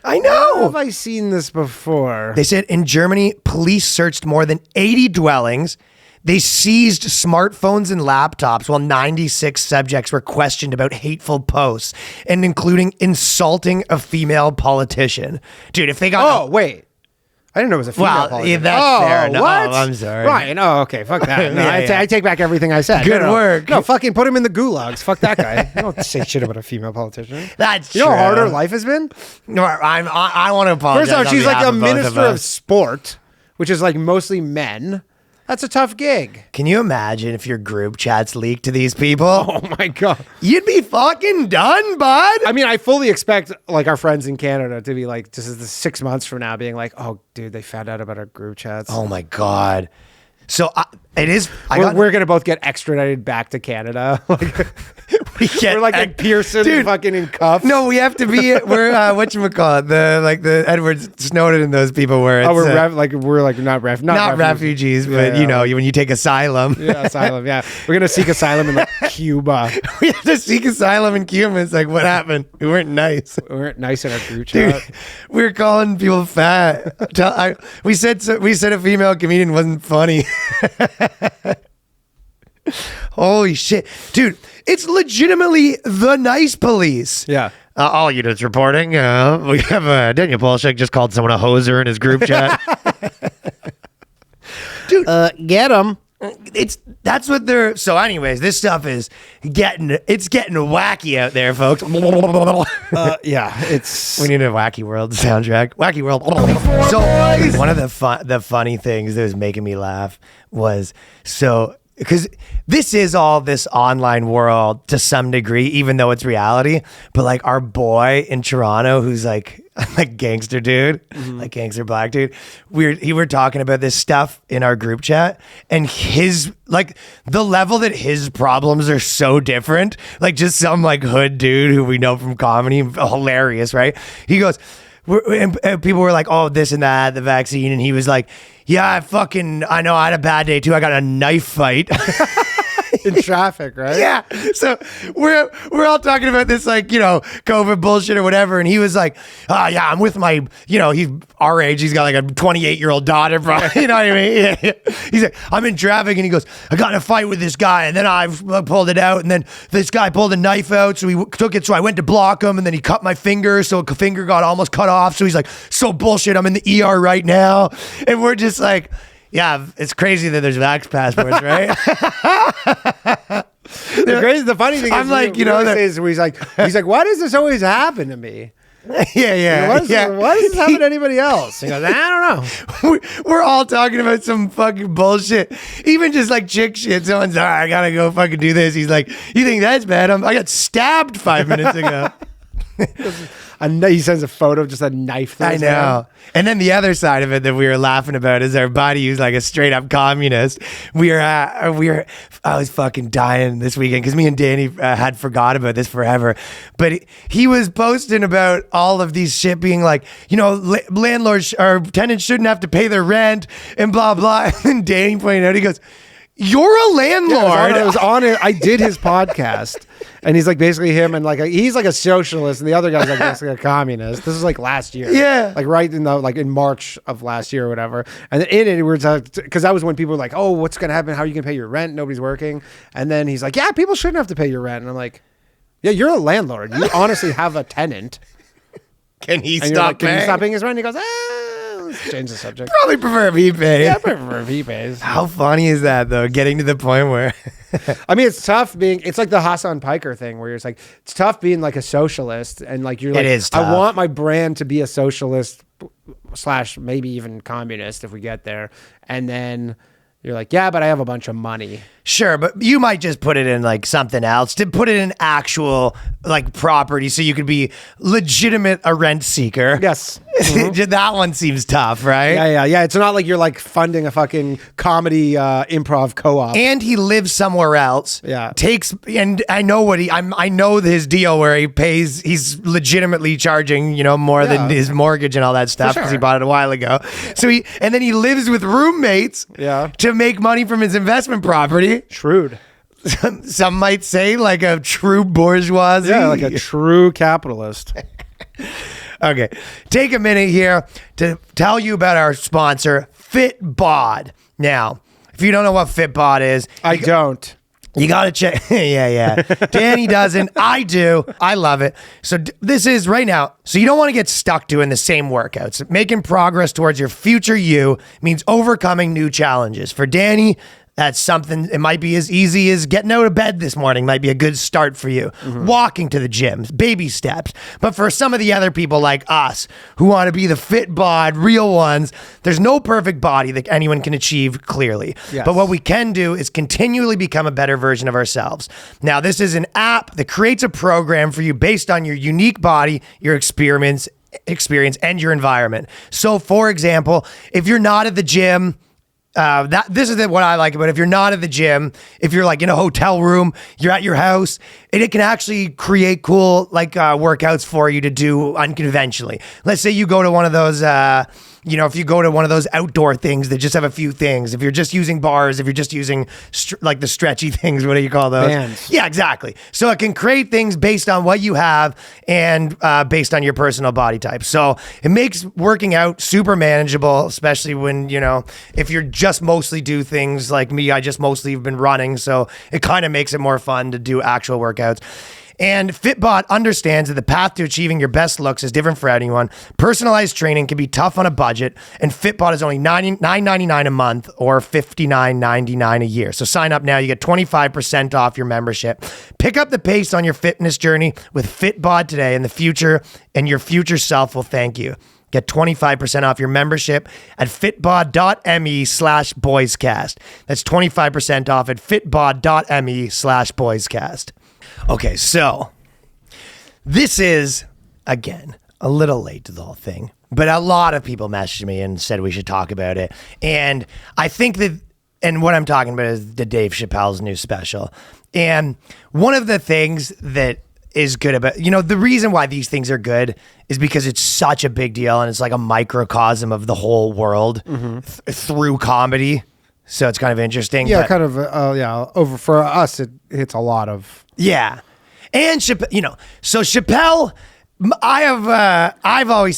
I
"Where
know.
have I seen this before?"
They said in Germany, police searched more than 80 dwellings. They seized smartphones and laptops while 96 subjects were questioned about hateful posts and including insulting a female politician. Dude, if they got...
Oh, wait. I didn't know it was a female
Well,
politician.
that's fair. No,
what?
I'm sorry.
Ryan, okay, fuck that. No,
Yeah.
I take back everything I said.
Good
No.
work.
No, fucking put him in the gulags. Fuck that guy. I don't say shit about a female politician.
That's
You know how hard
true.
her life has been?
No, I want to apologize.
First off,
on
she's like
behalf
a
of both of
minister of
us.
sport, which is like mostly men. That's a tough gig.
Can you imagine if your group chats leaked to these people?
Oh my God.
You'd be fucking done, bud.
I mean, I fully expect like our friends in Canada to be like, this is the 6 months from now being like, "Oh, dude, they found out about our group chats."
Oh my God. So it is.
We're going to both get extradited back to Canada. Like,
Yeah,
We're like Pearson
dude,
fucking in cuffs.
No, we have to be. We're whatchamacallit, the Edward Snowden and those people where it's
we're not
refugees, but when you take asylum.
Yeah, asylum. Yeah, we're gonna seek asylum in like Cuba.
We have to seek asylum in Cuba. It's like, what happened? We weren't nice.
We weren't nice in our group
Dude,
chat.
we were calling people fat. We said a female comedian wasn't funny. Holy shit, dude! It's legitimately the nice police.
Yeah.
All units reporting. We have Daniel Polshek just called someone a hoser in his group chat.
Dude,
Get them.
That's what they're. So, anyways, this stuff is getting wacky out there, folks.
Yeah, it's.
We need a Wacky World soundtrack. Wacky World. So one of the funny things that was making me laugh was because this is all this online world to some degree, even though it's reality. But like our boy in Toronto, who's like gangster dude, like gangster black dude, we're talking about this stuff in our group chat, and his like the level that his problems are so different. Like just some like hood dude who we know from comedy, hilarious, right? He goes. And people were like, oh, this and that, the vaccine. And he was like, yeah, I know I had a bad day too. I got a knife fight.
In traffic, right?
Yeah. So we're all talking about this, like, COVID bullshit or whatever. And he was like, yeah, I'm with my, he's our age. He's got like a 28-year-old daughter, bro. You know what I mean? Yeah. He's like, I'm in traffic. And he goes, I got in a fight with this guy. And then I pulled it out. And then this guy pulled a knife out. So he took it. So I went to block him. And then he cut my finger. So a finger got almost cut off. So he's like, so bullshit. I'm in the ER right now. And we're just like, yeah, it's crazy that there's vax passports, right?
The funny thing
I'm
is,
like,
he's like, why does this always happen to me?
Yeah.
Why does this happen to anybody else? He goes, I don't know.
We're all talking about some fucking bullshit. Even just like chick shit. Someone's, all right, I gotta go fucking do this. He's like, you think that's bad? I got stabbed 5 minutes ago.
He sends a photo of just a knife.
I know. Down. And then the other side of it that we were laughing about is our buddy who's like a straight up communist. I was fucking dying this weekend because me and Danny had forgot about this forever. But he was posting about all of these shit being like, landlords or tenants shouldn't have to pay their rent and blah, blah. And Danny pointed out, he goes, you're a landlord.
It was on it. I did his podcast, and he's like basically him, and like he's like a socialist, and the other guy's like basically a communist. This is like last year,
yeah,
like right in March of last year or whatever. And then in it, we were because that was when people were like, "Oh, what's gonna happen? How are you gonna pay your rent? Nobody's working." And then he's like, "Yeah, people shouldn't have to pay your rent." And I'm like, "Yeah, you're a landlord. You honestly have a tenant.
Can he
and
stop?
Can you stop paying his rent?" And he goes, let's change the subject.
Probably prefer if he pays.
Yeah, I prefer if he pays.
How funny is that though? Getting to the point where,
I mean, it's tough it's like the Hassan Piker thing where it's like, it's tough being like a socialist and like, you're like,
it is tough.
I want my brand to be a socialist / maybe even communist if we get there. And then you're like, yeah, but I have a bunch of money.
Sure, but you might just put it in like something else to put it in actual like property so you could be legitimate a rent seeker.
Yes.
Mm-hmm. That one seems tough, right?
Yeah. It's not like you're like funding a fucking comedy improv co-op.
And he lives somewhere else.
Yeah.
And I know I know his deal where he's legitimately charging, more than his mortgage and all that stuff because he bought it a while ago. So then he lives with roommates to make money from his investment property.
Shrewd.
Some might say like a true bourgeoisie.
Yeah, like a true capitalist.
Okay, take a minute here to tell you about our sponsor, FitBod. Now, if you don't know what FitBod is,
I don't.
You got to check. Yeah. Danny doesn't. I do. I love it. So this is right now. So you don't want to get stuck doing the same workouts. Making progress towards your future you means overcoming new challenges. For Danny, that's something, it might be as easy as getting out of bed this morning might be a good start for you. Mm-hmm. Walking to the gym, baby steps. But for some of the other people like us who want to be the fit bod, real ones, there's no perfect body that anyone can achieve clearly.
Yes.
But what we can do is continually become a better version of ourselves. Now, this is an app that creates a program for you based on your unique body, your experience, and your environment. So, for example, if you're not at the gym, This is what I like about it. If you're not at the gym, if you're like in a hotel room, you're at your house, and it can actually create cool workouts for you to do unconventionally. Let's say you go to one of those, if you go to one of those outdoor things that just have a few things, if you're just using bars, if you're just using the stretchy things, what do you call those?
Bands.
Yeah, exactly. So it can create things based on what you have and based on your personal body type. So it makes working out super manageable, especially when, if you're just mostly do things like me, I just mostly have been running. So it kind of makes it more fun to do actual workouts. And Fitbot understands that the path to achieving your best looks is different for anyone. Personalized training can be tough on a budget, and Fitbot is only $9.99 a month or $59.99 a year. So sign up now. You get 25% off your membership. Pick up the pace on your fitness journey with Fitbot today, and your future self will thank you. Get 25% off your membership at fitbod.me/boyscast. That's 25% off at fitbod.me/boyscast. Okay, so this is, again, a little late to the whole thing, but a lot of people messaged me and said we should talk about it. And I think that, and what I'm talking about is the Dave Chappelle's new special. And one of the things that is good about, the reason why these things are good is because it's such a big deal and it's like a microcosm of the whole world through comedy. So it's kind of interesting.
Yeah, kind of, over for us, it hits a lot of...
Yeah. And Chappelle, so Chappelle,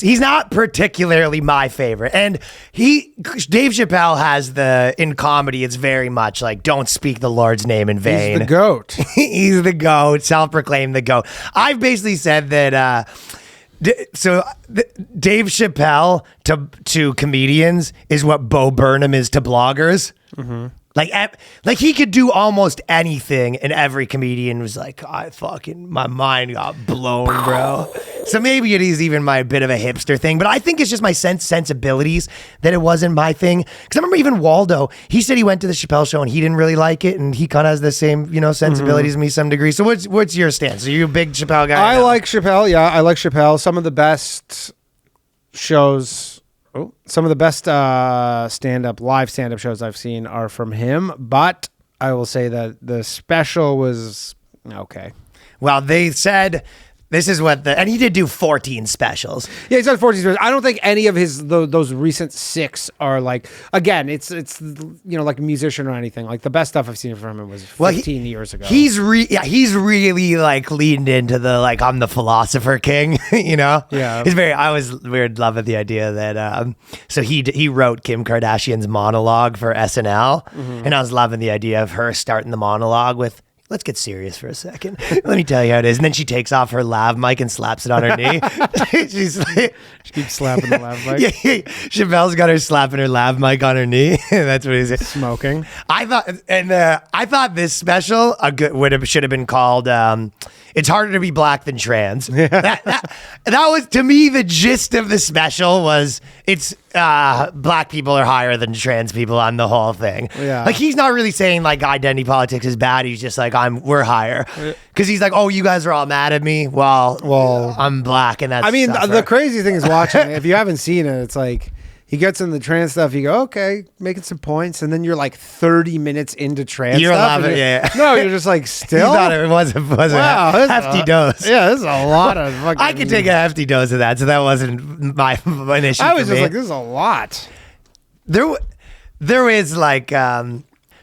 he's not particularly my favorite. And Dave Chappelle has in comedy, it's very much like, don't speak the Lord's name in vain.
He's the GOAT.
He's the GOAT, self-proclaimed the GOAT. I've basically said that, Dave Chappelle to comedians is what Bo Burnham is to bloggers. Mm-hmm. Like he could do almost anything, and every comedian was like, my mind got blown, bro. So maybe it is even my bit of a hipster thing, but I think it's just my sensibilities that it wasn't my thing. Because I remember even Waldo, he said he went to the Chappelle show and he didn't really like it, and he kind of has the same, sensibilities as me some degree. So what's your stance? Are you a big Chappelle guy?
I like Chappelle. Yeah, I like Chappelle. Some of the best shows. Some of the best live stand-up shows I've seen are from him, but I will say that the special was okay.
Well, they said this is and he did do 14 specials.
Yeah, he's done 14 specials. I don't think any of his those recent 6 are like, again, it's like a musician or anything. Like the best stuff I've seen from him was 15 years ago.
He's really like leaned into the I'm the philosopher king,
Yeah.
I was weird loving the idea that so he wrote Kim Kardashian's monologue for SNL, and I was loving the idea of her starting the monologue with, let's get serious for a second. Let me tell you how it is. And then she takes off her lav mic and slaps it on her knee. She
keeps slapping the lav mic.
Yeah, Chappelle's got her slapping her lav mic on her knee. That's what he's
smoking.
I thought this special should have been called "It's Harder to Be Black Than Trans." That was, to me, the gist of the special was it's black people are higher than trans people on the whole thing.
Yeah.
Like he's not really saying like identity politics is bad. He's just like we're higher, because he's like, oh, you guys are all mad at me. Well, I'm black, and that's.
I mean, the crazy thing is watching it, if you haven't seen it, it's like he gets in the trans stuff. You go, okay, making some points, and then you're like 30 minutes into trans stuff. No, you're just like still.
You thought it was a hefty dose.
Yeah, this is a lot of fucking.
I could take a hefty dose of that, so that wasn't an issue.
I was just like, this is a lot.
There is like.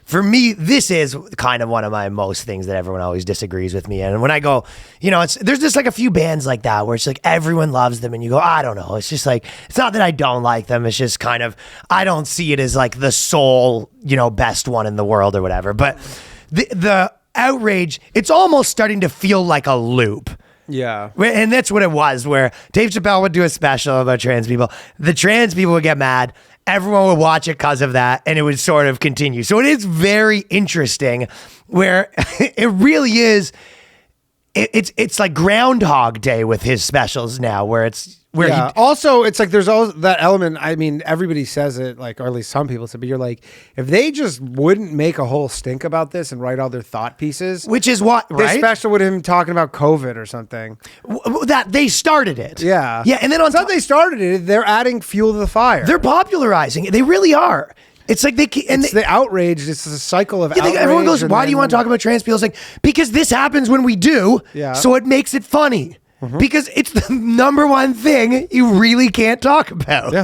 For me, this is kind of one of my most things that everyone always disagrees with me. And when I go, there's just like a few bands like that where it's like everyone loves them and you go, I don't know. It's just like, it's not that I don't like them. It's just kind of, I don't see it as like the sole, best one in the world or whatever. But the outrage, it's almost starting to feel like a loop.
Yeah.
And that's what it was, where Dave Chappelle would do a special about trans people. The trans people would get mad. Everyone would watch it because of that, and it would sort of continue. So it is very interesting, where it really is. It's like Groundhog Day with his specials now, where
also, it's like there's all that element. I mean, everybody says it, like, or at least some people say, but you're like, if they just wouldn't make a whole stink about this and write all their thought pieces,
which is what, right?
This special with him talking about COVID or something.
That they started it.
Yeah.
Yeah. And then
they started it, they're adding fuel to the fire.
They're popularizing it. They really are. It's like
It's the outrage. It's a cycle of outrage.
everyone goes,
and
why do you
then-
want to talk about trans people? It's like, because this happens when we do.
Yeah.
So it makes it funny. Because it's the number one thing you really can't talk about.
Yeah.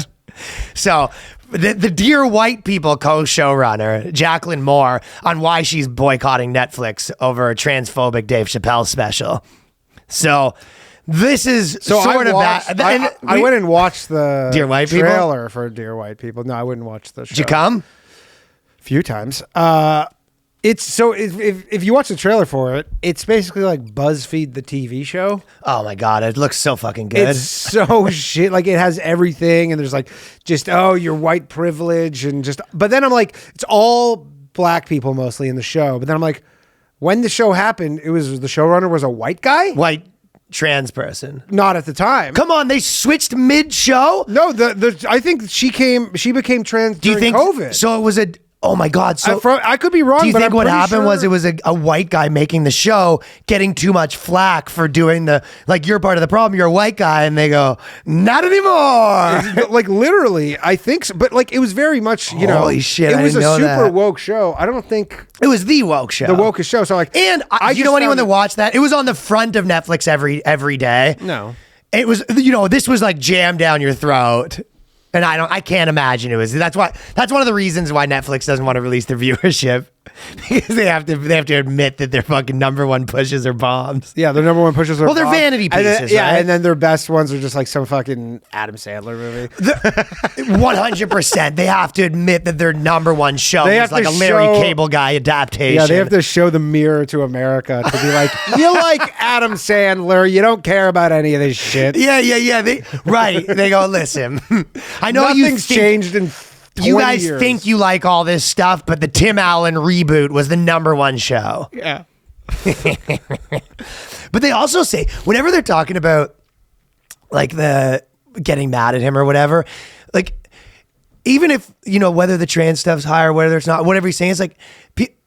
So the Dear White People co-showrunner, Jacqueline Moore, on why she's boycotting Netflix over a transphobic Dave Chappelle special. So this is sort of that.
I went and watched the
Dear White People?
trailer for Dear White People. No, I wouldn't watch the show.
Did you come?
A few times. It's so if you watch the trailer for it, it's basically like BuzzFeed the TV show.
Oh my God, it looks so fucking good.
It's so shit. Like it has everything, and there's like just your white privilege and just. But then I'm like, it's all black people mostly in the show. But then I'm like, when the show happened, the showrunner was a white guy.
White trans person.
Not at the time.
Come on, they switched mid-show?
No, I think she became trans
Do you
during
think
COVID.
so? It was a. Oh my God! So
I could be wrong.
do you
but
think
I'm
what
pretty
happened
sure-
was it was a white guy making the show getting too much flack for doing you're part of the problem, you're a white guy, and they go, not anymore.
like literally, I think so. But like it was very much,
Holy shit,
it
I
was
didn't
a
know
super
that.
woke show. I don't think
It was the woke show.
the wokest show. So like,
And
I
you
just
know anyone that
found
watched that? It was on the front of Netflix every day.
No.
It was, this was like jammed down your throat. And I can't imagine it was. That's one of the reasons why Netflix doesn't want to release their viewership. Because they have to admit that their fucking number one pushes are bombs.
Yeah, their number one pushes are
Well, they're
bomb.
vanity
And then-
pieces, right?
and then their best ones are just like some fucking Adam Sandler movie.
100%. They have to admit that their number one show
They
is
have
like
to
a Larry
show-
Cable Guy adaptation.
Yeah, they have to show the mirror to America to be like, you like Adam Sandler, you don't care about any of this shit.
Yeah. They go, listen, I know
Nothing's changed in 20
you guys
years.
think you like all this stuff, but the Tim Allen reboot was the number one show.
Yeah.
But they also say, whenever they're talking about like the getting mad at him or whatever, like even if, whether the trans stuff's high or whether it's not, whatever he's saying, it's like,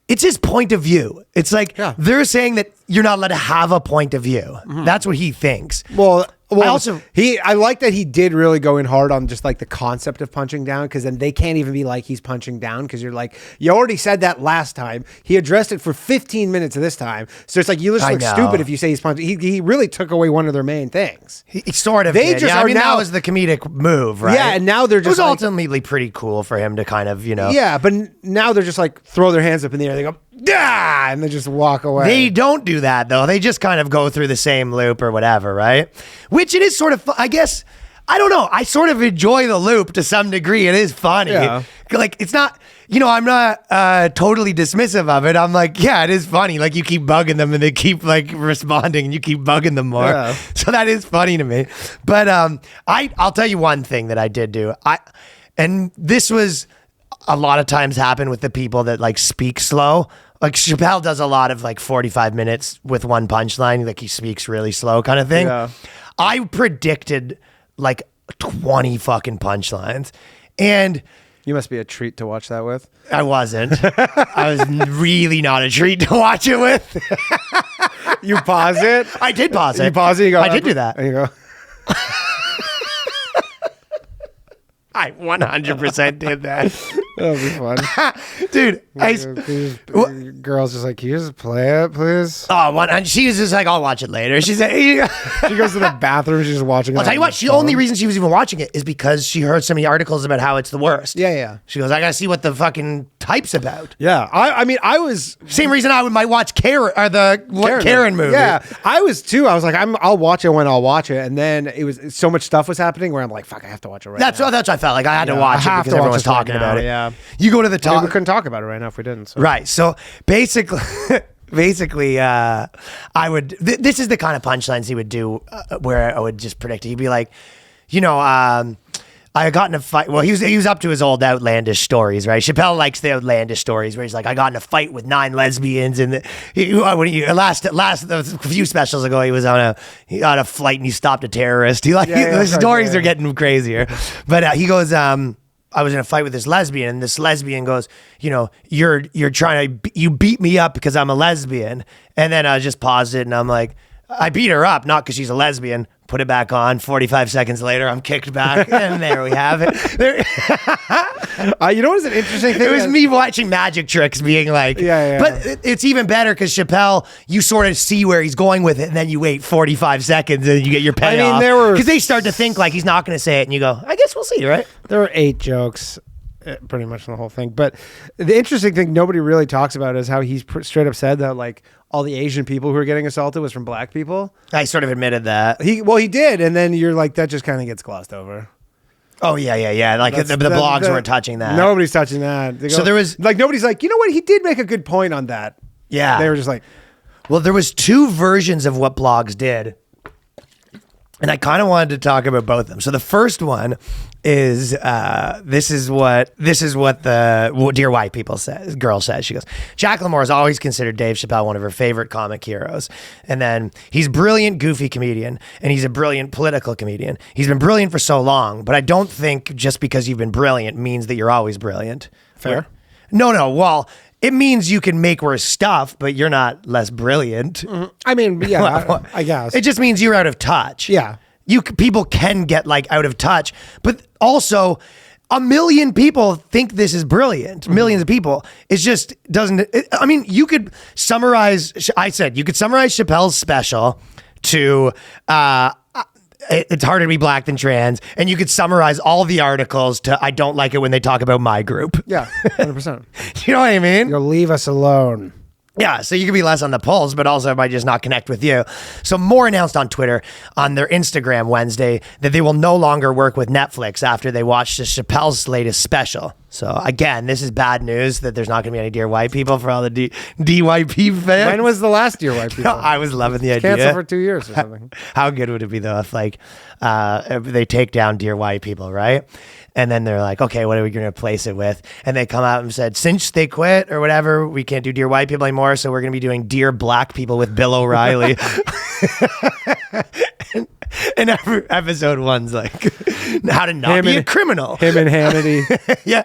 it's his point of view. It's like they're saying that you're not allowed to have a point of view. That's what he thinks.
Well,
I
I like that he did really go in hard on just like the concept of punching down, because then they can't even be like he's punching down, because you're like, you already said that last time. He addressed it for 15 minutes of this time, so it's like you just
I
look
know.
stupid if you say he's punching. He really took away one of their main things.
He sort of
They
did.
just
Yeah, I
are
mean, that
now-
was the comedic move, right?
Yeah, and now they're
It was
just like-
ultimately pretty cool for him to kind of,
Yeah, but now they're just like throw their hands up in the air. They go, "Ah!" and they just walk away.
They don't do that though. They just kind of go through the same loop or whatever, right? Which it is sort of, I guess, I don't know. I sort of enjoy the loop to some degree. It is funny.
Yeah.
Like it's not, I'm not totally dismissive of it. I'm like, yeah, it is funny. Like you keep bugging them and they keep like responding and you keep bugging them more.
Yeah.
So that is funny to me. But I'll tell you one thing that I did do. And this was a lot of times happen with the people that like speak slow. Like Chappelle does a lot of like 45 minutes with one punchline. Like he speaks really slow kind of thing.
Yeah.
I predicted like 20 fucking punchlines. And
You must be a treat to watch that with.
I wasn't. I was really not a treat to watch it with.
You pause it.
I did pause it.
You pause it. You go.
I did do that.
And you go.
I 100% did that.
That'll be fun.
Dude,
Girls just like, can you just play it, please?
and she was just like, I'll watch it later. She said,
She goes to the bathroom. She's just watching it.
I'll tell you
on
what,
the
the only
phone.
reason she was even watching it is because she heard so many articles about how it's the worst.
Yeah.
She goes, I gotta see what the fucking type's about.
Yeah. I mean, I was.
Same reason I might watch Karen movie.
Yeah, I was too. I was like, I'll watch it when I'll watch it, and then it was so much stuff was happening where I'm like, fuck, I have to watch it right
That's
now.
what I felt like. I had to
Yeah,
watch
I
it
have
because
to watch
everyone was
this right
talking
now,
about it.
yeah.
You go to the
I mean,
top.
we couldn't talk about it right now if we didn't. So.
Right. So basically, I would. This is the kind of punchlines he would do, where I would just predict it. He'd be like, I got in a fight. Well, he was up to his old outlandish stories, right? Chappelle likes the outlandish stories where he's like, I got in a fight with 9 lesbians, and last a few specials ago, he was on a flight and he stopped a terrorist. The stories are getting crazier, but he goes, I was in a fight with this lesbian, and this lesbian goes, you're trying to, you beat me up because I'm a lesbian. And then I just paused it and I'm like, I beat her up, not because she's a lesbian. Put it back on. 45 seconds later, I'm kicked back. And there we have it.
You know what's an interesting thing?
It was me watching magic tricks being like,
Yeah.
But it's even better because Chappelle, you sort of see where he's going with it, and then you wait 45 seconds and you get your payoff. Because they start to think like he's not going to say it, and you go, I guess we'll see, right?
There were 8 jokes, pretty much in the whole thing. But the interesting thing nobody really talks about is how he's straight up said that like all the Asian people who were getting assaulted was from black people.
I sort of admitted that.
He did, and then you're like, that just kind of gets glossed over.
Oh yeah. Like the blogs weren't touching that.
Nobody's touching that.
So there was
like nobody's like, you know what? He did make a good point on that.
Yeah.
They were just like,
well, there was 2 versions of what blogs did. And I kind of wanted to talk about both of them. So the first one is this is what the Dear White People says. Girl says, she goes, Jack Lamore has always considered Dave Chappelle one of her favorite comic heroes. And then he's brilliant, goofy comedian, and he's a brilliant political comedian. He's been brilliant for so long, but I don't think just because you've been brilliant means that you're always brilliant.
Fair.
No. Well, it means you can make worse stuff, but you're not less brilliant.
I mean, yeah, I guess.
It just means you're out of touch.
Yeah.
People can get like out of touch, but also a million people think this is brilliant. Millions of people. It just doesn't. I mean, you could summarize. I said you could summarize Chappelle's special to. It's harder to be black than trans, and you could summarize all the articles to I don't like it when they talk about my group.
Yeah, 100%.
You know what I mean?
You'll leave us alone.
Yeah, so you can be less on the pulse, but also might just not connect with you. So Moore announced on Twitter on their Instagram Wednesday that they will no longer work with Netflix after they watched the Chappelle's latest special. So again, this is bad news that there's not going to be any Dear White People for all the DYP fans.
When was the last Dear White People?
I was loving the idea.
Cancel for 2 years or something.
How good would it be though if like if they take down Dear White People, right? And then they're like, okay, what are we going to replace it with? And they come out and said, since they quit or whatever, we can't do Dear White People anymore. So we're going to be doing Dear Black People with Bill O'Reilly. and every episode 1's like, how to not be a criminal.
Him and Hannity.
Yeah.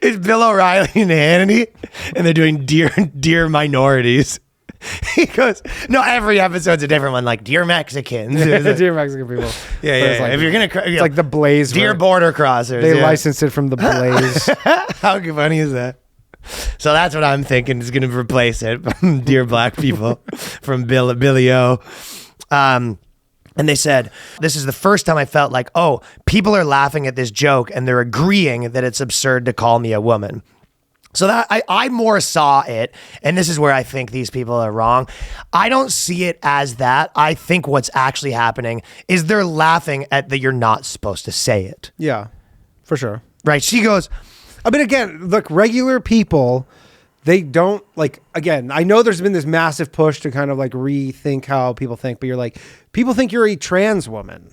It's Bill O'Reilly and Hannity. And they're doing Dear Minorities. He goes, no, every episode's a different one, like Dear Mexicans.
Dear Mexican people.
Yeah.
It's like,
if you're going to...
It's like the Blaze.
Dear Border Crossers.
They licensed it from the Blaze.
How funny is that? So that's what I'm thinking is going to replace it. Dear Black People from Billy O. And they said, this is the first time I felt like, oh, people are laughing at this joke and they're agreeing that it's absurd to call me a woman. So that I more saw it, and this is where I think these people are wrong. I don't see it as that. I think what's actually happening is they're laughing at that you're not supposed to say it.
Yeah, for sure.
Right? She goes,
I mean, again, look, regular people, they don't like, again, I know there's been this massive push to kind of like rethink how people think, but you're like, people think you're a trans woman.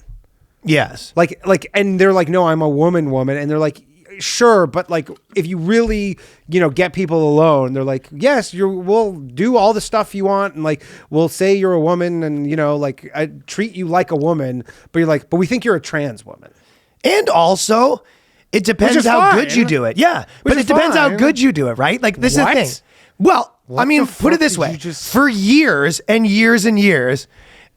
yes.
Like, and they're like, no, I'm a woman. And they're like, sure, but like if you really, get people alone, they're like, yes, we'll do all the stuff you want, and like we'll say you're a woman, and like I treat you like a woman, but you're like, but we think you're a trans woman.
And also, it depends how good you do it. Yeah, but it depends how good you do it, right? Like this is the thing. Well, I mean, put it this way: for years and years and years,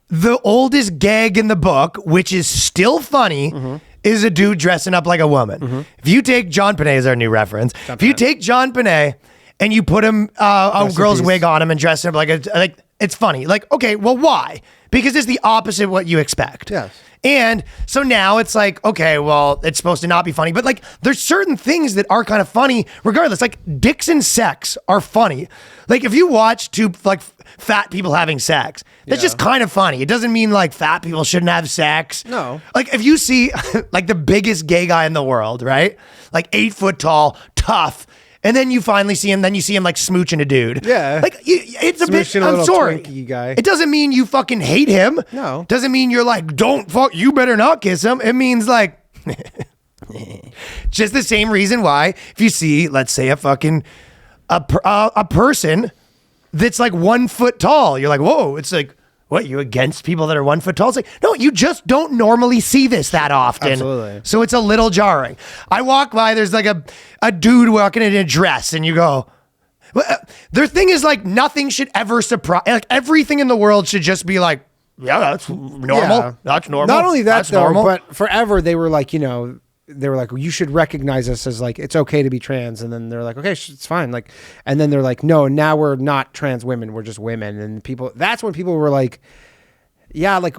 the oldest gag in the book, which is still funny. Is a dude dressing up like a woman. If you take John Panay as our new reference, if you take John Panay and you put him a girl's wig on him and dress him up like it's funny. Like, okay, well, why? Because it's the opposite of what you expect.
Yes.
And so now it's like, okay, well, it's supposed to not be funny, but like there's certain things that are kind of funny regardless. Like dicks and sex are funny. Like if you watch two like fat people having sex, that's just kind of funny. It doesn't mean like fat people shouldn't have sex.
No.
Like if you see like the biggest gay guy in the world, right? Like 8 foot tall, tough. And then you finally see him, then you see him like smooching a dude.
Yeah.
Like it's a bit,
Smooching a
I'm
little
sorry.
Twinkie guy.
It doesn't mean you fucking hate him.
No.
Doesn't mean you're like, don't fuck, you better not kiss him. It means like, just the same reason why if you see, let's say a fucking, a person that's like 1 foot tall, you're like, whoa, it's like, what, you against people that are 1 foot tall? It's like, no, you just don't normally see this that often.
Absolutely.
So it's a little jarring. I walk by, there's like a dude walking in a dress and you go, their thing is like nothing should ever surprise, like everything in the world should just be like, yeah, that's normal.
Yeah.
That's normal.
Not only that
that's
though,
normal.
but forever they were like, they were like, well, you should recognize us as like, it's okay to be trans. And then they're like, okay, it's fine. Like, and then they're like, no, now we're not trans women. We're just women. And that's when people were like, yeah, like,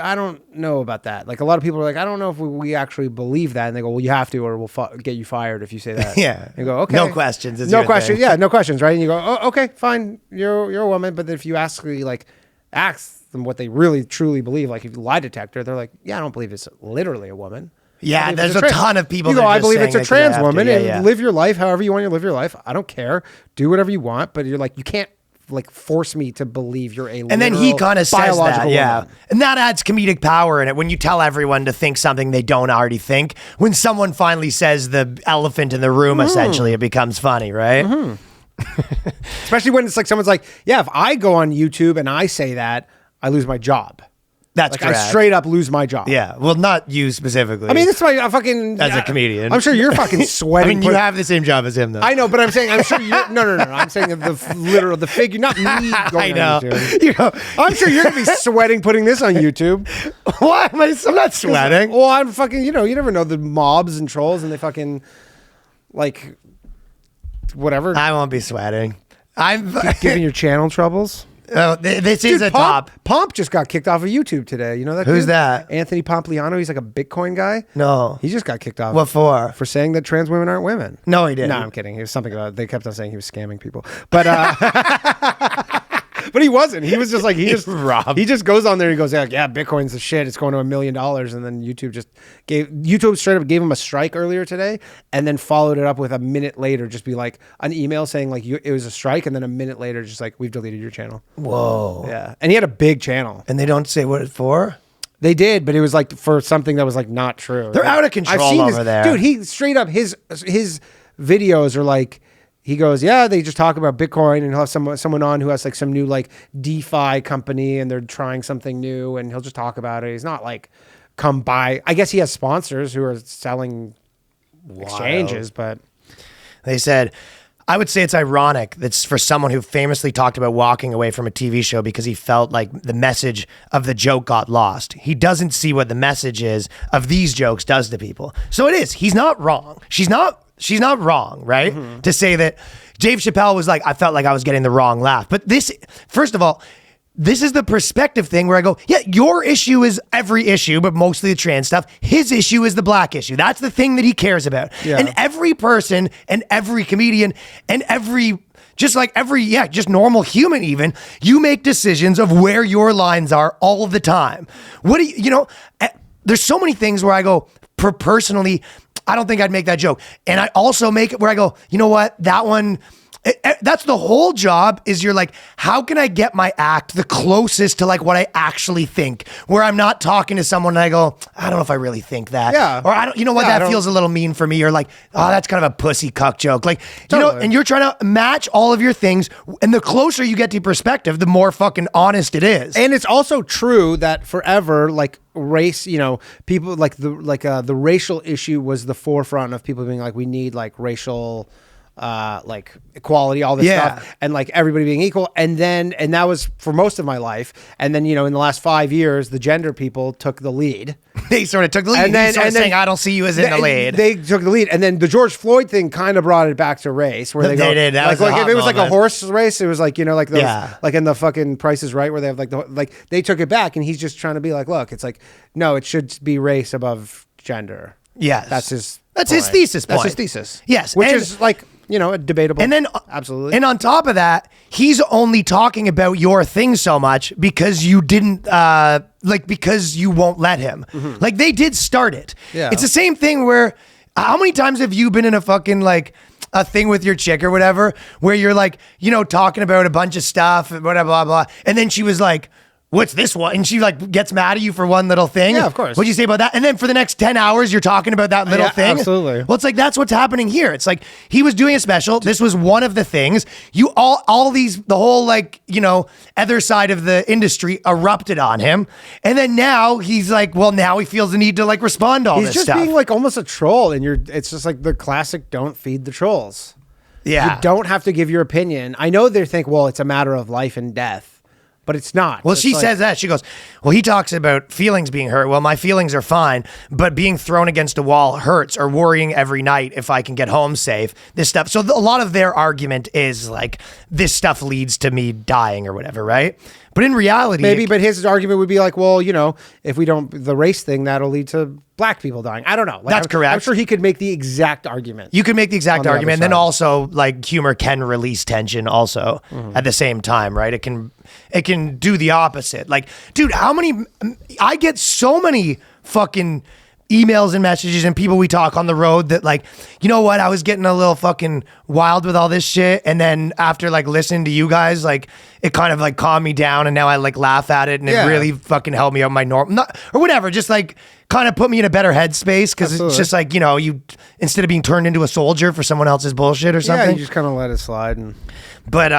I don't know about that. Like a lot of people are like, I don't know if we actually believe that. And they go, well, you have to, or we'll get you fired if you say that.
Yeah.
And you go, okay.
No questions.
No questions. Yeah, no questions, right? And you go, oh, okay, fine. You're a woman. But if you actually like ask them what they really truly believe, like if you lie detector, they're like, yeah, I don't believe it's literally a woman.
Yeah, there's a ton of people.
You
that
go,
are
I
just
believe
saying
it's a
it 'cause
trans
they have to.
woman,
Yeah,
and
yeah.
live your life however you want to live your life. I don't care. Do whatever you want, but you're like, you can't like force me to believe you're a
And then he kind of says that,
biological
yeah.
woman.
And that adds comedic power in it when you tell everyone to think something they don't already think. When someone finally says the elephant in the room, essentially, it becomes funny, right?
Especially when it's like someone's like, yeah, if I go on YouTube and I say that, I lose my job.
That's
Like
correct.
I straight up lose my job.
Yeah, well, not you specifically.
I mean, that's why I fucking
As a comedian.
I'm sure you're fucking
I
sweating.
mean, you have the same job as him, though.
I know, but I'm saying I'm sure you're. No. I'm saying the figure, not me. Going
I know.
On YouTube.
You know,
I'm sure you're gonna be sweating putting this on YouTube.
why? I'm not sweating.
Well, I'm fucking. You never know the mobs and trolls, and they fucking like whatever.
I won't be sweating. I'm
Giving your channel troubles.
Oh, this is a top.
Pomp just got kicked off of YouTube today. You know that?
Who's
dude?
that?
Anthony Pompliano. He's like a Bitcoin guy.
No.
He just got kicked off.
What for?
For saying that trans women aren't women.
No, he didn't.
No, I'm kidding. It was something about. They kept on saying he was scamming people, but but he wasn't. He was just like he just goes on there. And he goes, yeah, Bitcoin's the shit. It's going to $1 million, and then YouTube straight up gave him a strike earlier today, and then followed it up with a minute later, just be like an email saying like it was a strike, and then a minute later, just like we've deleted your channel.
Whoa.
Yeah, and he had a big channel.
And they don't say what it's for?
They did, but it was like for something that was like not true.
They're out of control over there.
Dude, he straight up his videos are like he goes, yeah, they just talk about Bitcoin and he'll have someone on who has like some new like DeFi company and they're trying something new and he'll just talk about it. He's not like come by. I guess he has sponsors who are selling exchanges, but
They said, I would say it's ironic that's for someone who famously talked about walking away from a TV show because he felt like the message of the joke got lost. He doesn't see what the message is of these jokes does to people. So it is. He's not wrong. She's not wrong, right? To say that Dave Chappelle was like, I felt like I was getting the wrong laugh. But this, first of all, this is the perspective thing where I go, yeah, your issue is every issue, but mostly the trans stuff. His issue is the black issue. That's the thing that he cares about.
Yeah.
And every person and every comedian and just normal human even, you make decisions of where your lines are all of the time. What do you there's so many things where I go, personally, I don't think I'd make that joke. And I also make it where I go, you know what, that one, that's the whole job is you're like, how can I get my act the closest to like what I actually think, where I'm not talking to someone and I go, I don't know if I really think that.
Yeah.
Or I don't, that feels a little mean for me. Or like, oh, that's kind of a pussy cuck joke. Like,
Totally.
and you're trying to match all of your things. And the closer you get to perspective, the more fucking honest it is.
And it's also true that forever, like race, people like the racial issue was the forefront of people being like, we need like racial, like equality, all this stuff, and like everybody being equal. And that was for most of my life. And then, in the last 5 years, the gender people took the lead.
They sort of took the lead. And then saying, I don't see you as in the lead.
They took the lead. And then the George Floyd thing kind of brought it back to race, where they
did. That
like,
was a
if
hot
it was like a
moment.
horse race, it was like, like those,
Yeah.
like in the fucking Price is Right, where they have like they took it back, and he's just trying to be like, look, it's like, no, it should be race above gender.
Yes.
That's his
thesis point.
That's his thesis.
Yes.
Which
And-
is like, a debatable.
And then,
absolutely.
And on top of that, he's only talking about your thing so much because you didn't, because you won't let him. Like, they did start it.
Yeah.
It's the same thing where, how many times have you been in a fucking, like, a thing with your chick or whatever, where you're like, talking about a bunch of stuff, blah, blah, blah. And then she was like, what's this one? And she like gets mad at you for one little thing.
Yeah, of course.
What'd you say about that? And then for the next 10 hours, you're talking about that little
Yeah,
thing.
absolutely.
Well, it's like, that's what's happening here. It's like, he was doing a special. This was one of the things. The whole like, other side of the industry erupted on him. And then now he's like, well, now he feels the need to like respond to all
he's
this
just
stuff.
being like almost a troll, and it's just like the classic don't feed the trolls.
Yeah.
You don't have to give your opinion. I know they think, well, it's a matter of life and death. but it's not.
Well,
It's
she
like-
says that. She goes, well, he talks about feelings being hurt. Well, my feelings are fine, but being thrown against a wall hurts, or worrying every night if I can get home safe. This stuff. So a lot of their argument is like, this stuff leads to me dying or whatever, right? But in reality,
maybe, but his argument would be like, well, you know, if we don't, the race thing, that'll lead to black people dying. I don't know. Like,
That's correct.
I'm sure he could make the exact argument.
you can make the exact
On the other
argument. And then
side.
also, like, humor can release tension also at the same time, right? It can do the opposite. Like, dude, I get so many fucking emails and messages and people we talk on the road that, like, you know what, I was getting a little fucking wild with all this shit, and then after like listening to you guys, like, it kind of like calmed me down, and now I like laugh at it, and
Yeah.
it really fucking helped me out my norm, or whatever, just like kind of put me in a better headspace, because it's
Absolutely.
just like, you know, you, instead of being turned into a soldier for someone else's bullshit or
Yeah,
something.
you just kind of let it slide. And
But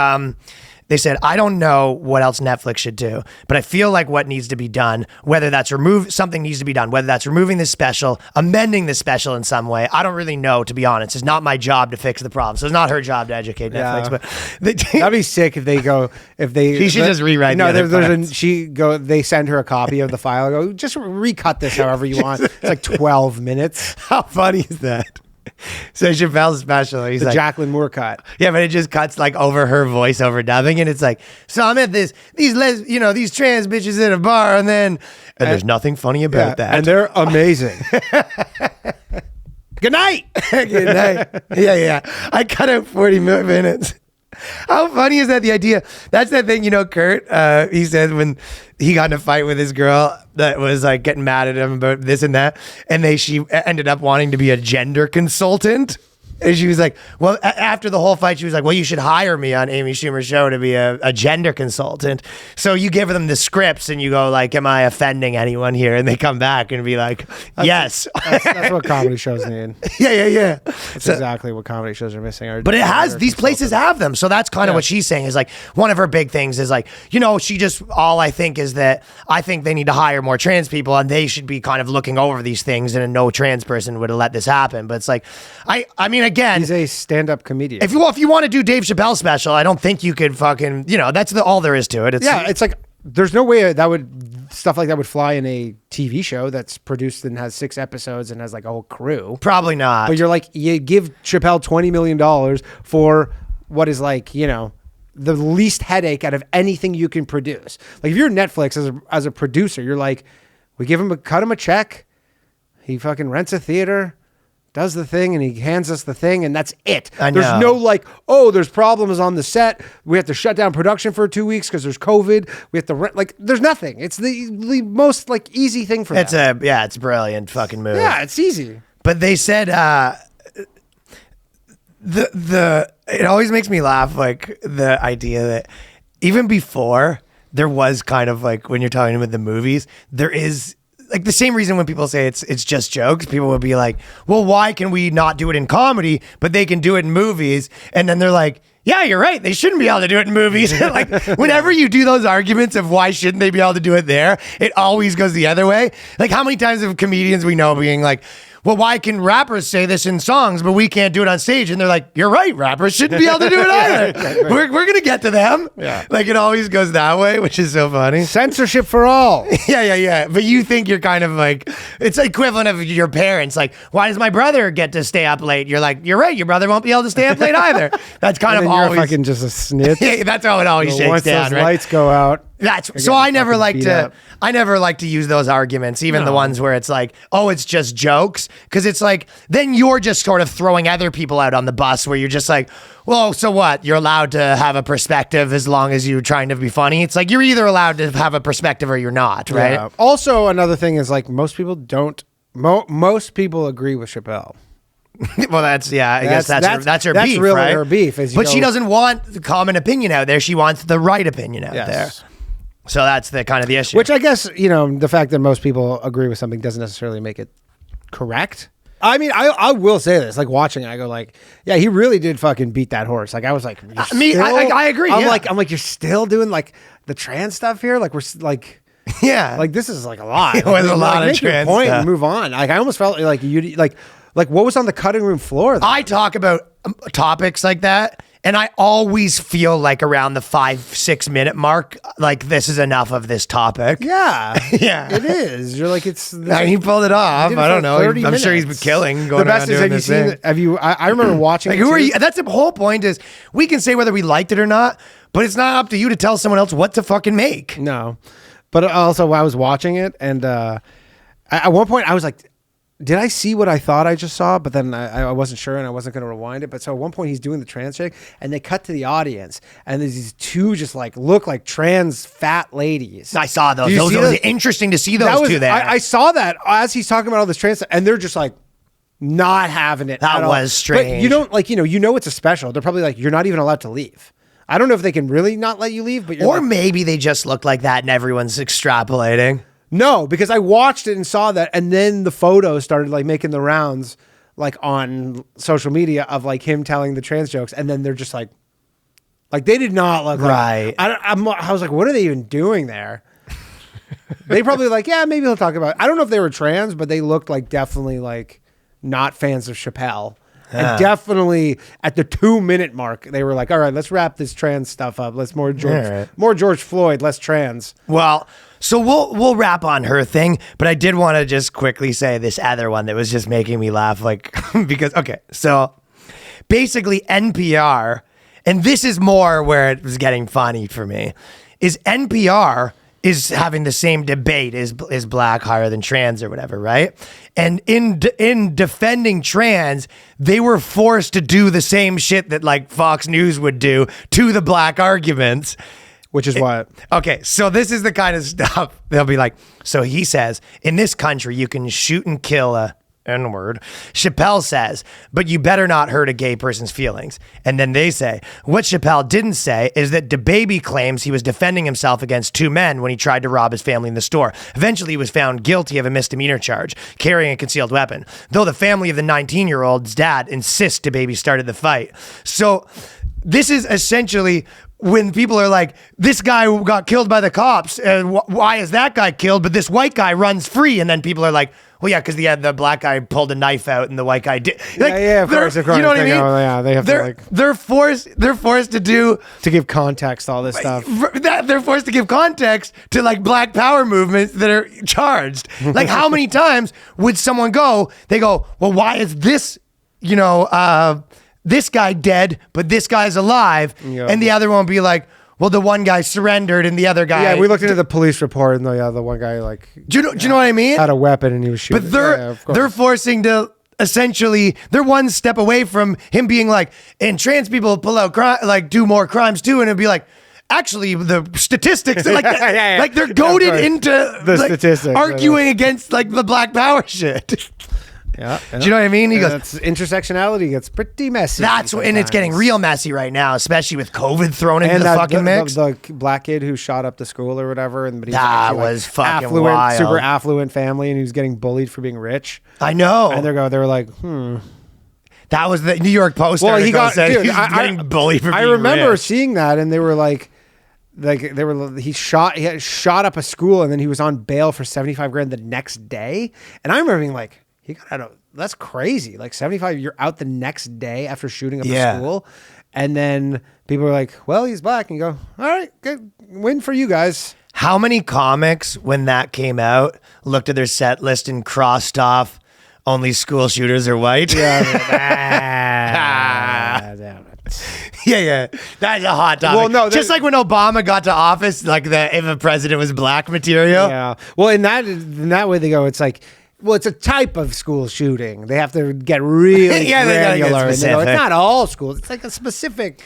they said, I don't know what else Netflix should do, but I feel like what needs to be done, whether that's something needs to be done, whether that's removing this special, amending the special in some way. I don't really know, to be honest. It's not my job to fix the problem. So it's not her job to educate Netflix.
Yeah.
But they,
that'd be sick if they go,
She should just rewrite
No,
the other parts.
they send her a copy of the file. Go, just recut this however you want. It's like 12 minutes.
how funny is that? So Chappelle's special. He's
The
like,
Jacqueline Moore cut.
yeah, but it just cuts like over her voice over dubbing, and it's like, so I'm at these trans bitches at a bar, and there's nothing funny about that.
And they're amazing. Good night.
Good night. Yeah. I cut out 40 minutes. How funny is that? The idea. That's that thing, Kurt, he said when he got in a fight with his girl that was like getting mad at him about this and that. And she ended up wanting to be a gender consultant. And she was like, well, after the whole fight, she was like, well, you should hire me on Amy Schumer's show to be a gender consultant. So you give them the scripts and you go like, am I offending anyone here? And they come back and be like, yes.
That's what comedy shows need.
Yeah.
That's exactly what comedy shows are missing.
But it has, these places have them. So that's kind of what she's saying is like, one of her big things is like, all I think is that I think they need to hire more trans people and they should be kind of looking over these things, and no trans person would have let this happen. But it's like, I mean, again,
He's a stand-up comedian.
if you want to do Dave Chappelle special, I don't think you could fucking, that's all there is to it.
it's like there's no way stuff like that would fly in a TV show that's produced and has 6 episodes and has like a whole crew.
probably not.
But you're like, you give Chappelle $20 million for what is like, the least headache out of anything you can produce. Like if you're Netflix as a producer, you're like, we cut him a check. He fucking rents a theater, does the thing, and he hands us the thing, and that's it.
I know.
There's no like, oh, there's problems on the set. We have to shut down production for 2 weeks because there's COVID. We have to rent. Like, there's nothing. It's the most like easy thing for them.
It's a brilliant fucking move.
Yeah, it's easy.
But they said it always makes me laugh, like the idea that even before there was kind of like when you're talking about the movies, there is like the same reason when people say it's just jokes, people would be like, well, why can we not do it in comedy, but they can do it in movies? And then they're like, yeah, you're right. They shouldn't be able to do it in movies. Like whenever you do those arguments of why shouldn't they be able to do it there, it always goes the other way. Like how many times have comedians we know being like, well, why can rappers say this in songs, but we can't do it on stage? And they're like, you're right, rappers shouldn't be able to do it either. We're going to get to them.
Yeah.
Like it always goes that way, which is so funny.
Censorship for all.
Yeah. But you think you're kind of like, it's equivalent of your parents. Like, why does my brother get to stay up late? You're like, you're right. Your brother won't be able to stay up late either. That's kind
And
of
then you're
always.
fucking just a snitch.
Yeah, that's how it always shakes
Once
down,
those
right?
lights go out.
That's so
getting
I never
fucking
like
beat
to
up.
I never like to use those arguments, even the ones where it's like, oh, it's just jokes, because it's like then you're just sort of throwing other people out on the bus where you're just like, well, so what? You're allowed to have a perspective as long as you're trying to be funny. It's like you're either allowed to have a perspective or you're not, right?
Yeah. Also, another thing is like most people don't. Most people agree with Chappelle.
Well, I guess that's her
that's
beef,
really
right?
her beef, is you
But she
go-
doesn't want the common opinion out there. She wants the right opinion out there. So that's the kind of the issue.
Which I guess, the fact that most people agree with something doesn't necessarily make it correct. I mean, I will say this, like watching it, I go like, yeah, he really did fucking beat that horse. Like I was like,
I agree.
I'm
yeah.
like, you're still doing like the trans stuff here? Like like,
yeah.
like this is like a lot.
It was a lot of
make your
trans
point
stuff.
and move on. Like I almost felt like you like what was on the cutting room floor?
I talk about topics like that, And I always feel like around the 5-6 minute mark, like this is enough of this topic.
Yeah,
Yeah.
it is. You're like it's.
And he pulled it off.
did it
I
for
don't know.
30
I'm sure he's been
minutes.
killing. Going
The best
around
is,
doing
have you
this
seen?
thing.
Have you? I remember watching.
Like,
it
who are
too.
you? That's the whole point. Is we can say whether we liked it or not, but it's not up to you to tell someone else what to fucking make.
No, but also I was watching it, and at one point I was like, did I see what I thought I just saw? But then I wasn't sure, and I wasn't going to rewind it. But so at one point he's doing the trans chick, and they cut to the audience, and there's these two just like look like trans fat ladies.
I saw those.
Did you
Those
see
was
those?
interesting to see
That
those
was-
two there.
I saw that as he's talking about all this trans stuff, and they're just like not having it.
That
at all.
was strange.
But you don't like it's a special. They're probably like, you're not even allowed to leave. I don't know if they can really not let you leave, but you're
or
like,
maybe they just look like that and everyone's extrapolating.
no, because I watched it and saw that, and then the photos started like making the rounds like on social media of like him telling the trans jokes, and then they're just like they did not look
Right.
Like, I was like, what are they even doing there? They probably like, yeah, maybe he'll talk about it. I don't know if they were trans, but they looked like definitely like not fans of Chappelle. And definitely at the 2-minute mark, they were like, all right, let's wrap this trans stuff up. Let's more George Floyd, less trans.
Well, so we'll wrap on her thing, but I did want to just quickly say this other one that was just making me laugh, like because so basically NPR, and this is more where it was getting funny for me, is NPR is having the same debate is black higher than trans or whatever, right? And in defending trans, they were forced to do the same shit that like Fox News would do to the black arguments.
Which is what?
Okay, so this is the kind of stuff they'll be like. So he says, in this country, you can shoot and kill a N-word. Chappelle says, but you better not hurt a gay person's feelings. And then they say, what Chappelle didn't say is that DeBaby claims he was defending himself against two men when he tried to rob his family in the store. Eventually, he was found guilty of a misdemeanor charge, carrying a concealed weapon, though the family of the 19-year-old's dad insists DeBaby started the fight. So this is essentially when people are like, this guy got killed by the cops, and why is that guy killed, but this white guy runs free? And then people are like, well, yeah, because the black guy pulled a knife out and the white guy did. Like,
of course.
You know what I mean?
Oh, yeah, they have to like
they're forced to do
to give context to all this stuff.
they're forced to give context to like black power movements that are charged. Like, how many times would someone go? They go, well, why is this? This guy dead, but this guy's alive, and the other one will be like, well, the one guy surrendered and the other guy.
Yeah, we looked into the police report, and the one guy like
Do you know what I mean?
had a weapon and he was shooting.
But they're forcing to essentially, they're one step away from him being like, and trans people pull out do more crimes too, and it'd be like, actually, the statistics like that, like they're goaded into
the statistics,
arguing against like the black power shit.
Yeah,
Do you know what I mean? He goes,
that's intersectionality gets pretty messy.
and it's getting real messy right now, especially with COVID thrown into the fucking mix.
The black kid who shot up the school or whatever, but he's
That
actually,
was fucking
affluent,
wild.
super affluent family, and he was getting bullied for being rich.
I know.
And they were like,
That was the New York Post.
Well, he
article
got
said
dude,
he's getting bullied for being
I remember
rich.
seeing that, and they were like he had shot up a school, and then he was on bail for $75,000 the next day. And I remember being like, he got out of. That's crazy. Like 75, you're out the next day after shooting up a school. And then people were like, well, he's black. And you go, all right, good win for you guys.
How many comics, when that came out, looked at their set list and crossed off only school shooters are white? Yeah. That's a hot topic.
Well, no,
just like when Obama got to office, like if a president was black material.
Yeah. Well, in that way they go, it's like, well, it's a type of school shooting. They have to get really
They gotta get
granular. And they go,
specific.
it's not all schools. It's like a specific.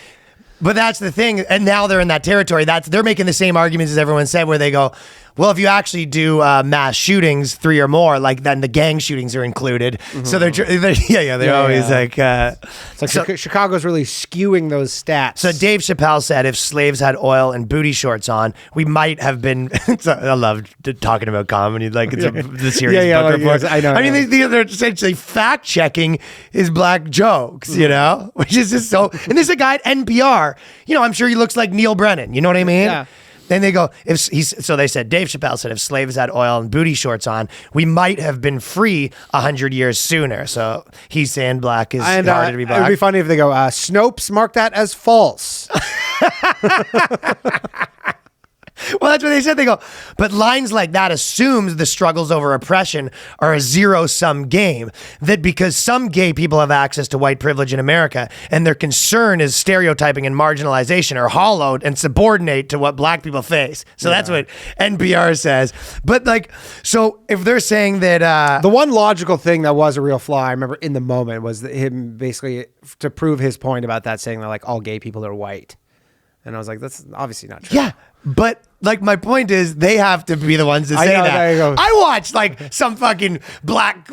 But that's the thing, and now they're in that territory. They're making the same arguments as everyone said, where they go, well, if you actually do mass shootings, 3 or more, like then the gang shootings are included. So they're always like.
It's like Chicago's really skewing those stats.
So Dave Chappelle said, if slaves had oil and booty shorts on, we might have been. I love talking about comedy, like it's the serious book report.
I know.
I mean, they're essentially fact checking his black jokes, which is just so. And there's a guy at NPR. I'm sure he looks like Neil Brennan. You know what I mean?
Yeah.
then they go, so they said, Dave Chappelle said, if slaves had oil and booty shorts on, we might have been free 100 years sooner. So he's saying black is harder to be black.
It would be funny if they go, Snopes mark that as false.
Well, that's what they said. They go, but lines like that assumes the struggles over oppression are a zero-sum game. That because some gay people have access to white privilege in America, and their concern is stereotyping and marginalization are hollowed and subordinate to what black people face. So that's what NPR says. But like, so if they're saying that
the one logical thing that was a real flaw, I remember in the moment, was that him basically to prove his point about that, saying that like all gay people are white. And I was like, that's obviously not true.
yeah, but like my point is they have to be the ones to say
know,
that.
there you go.
I watch like some fucking black,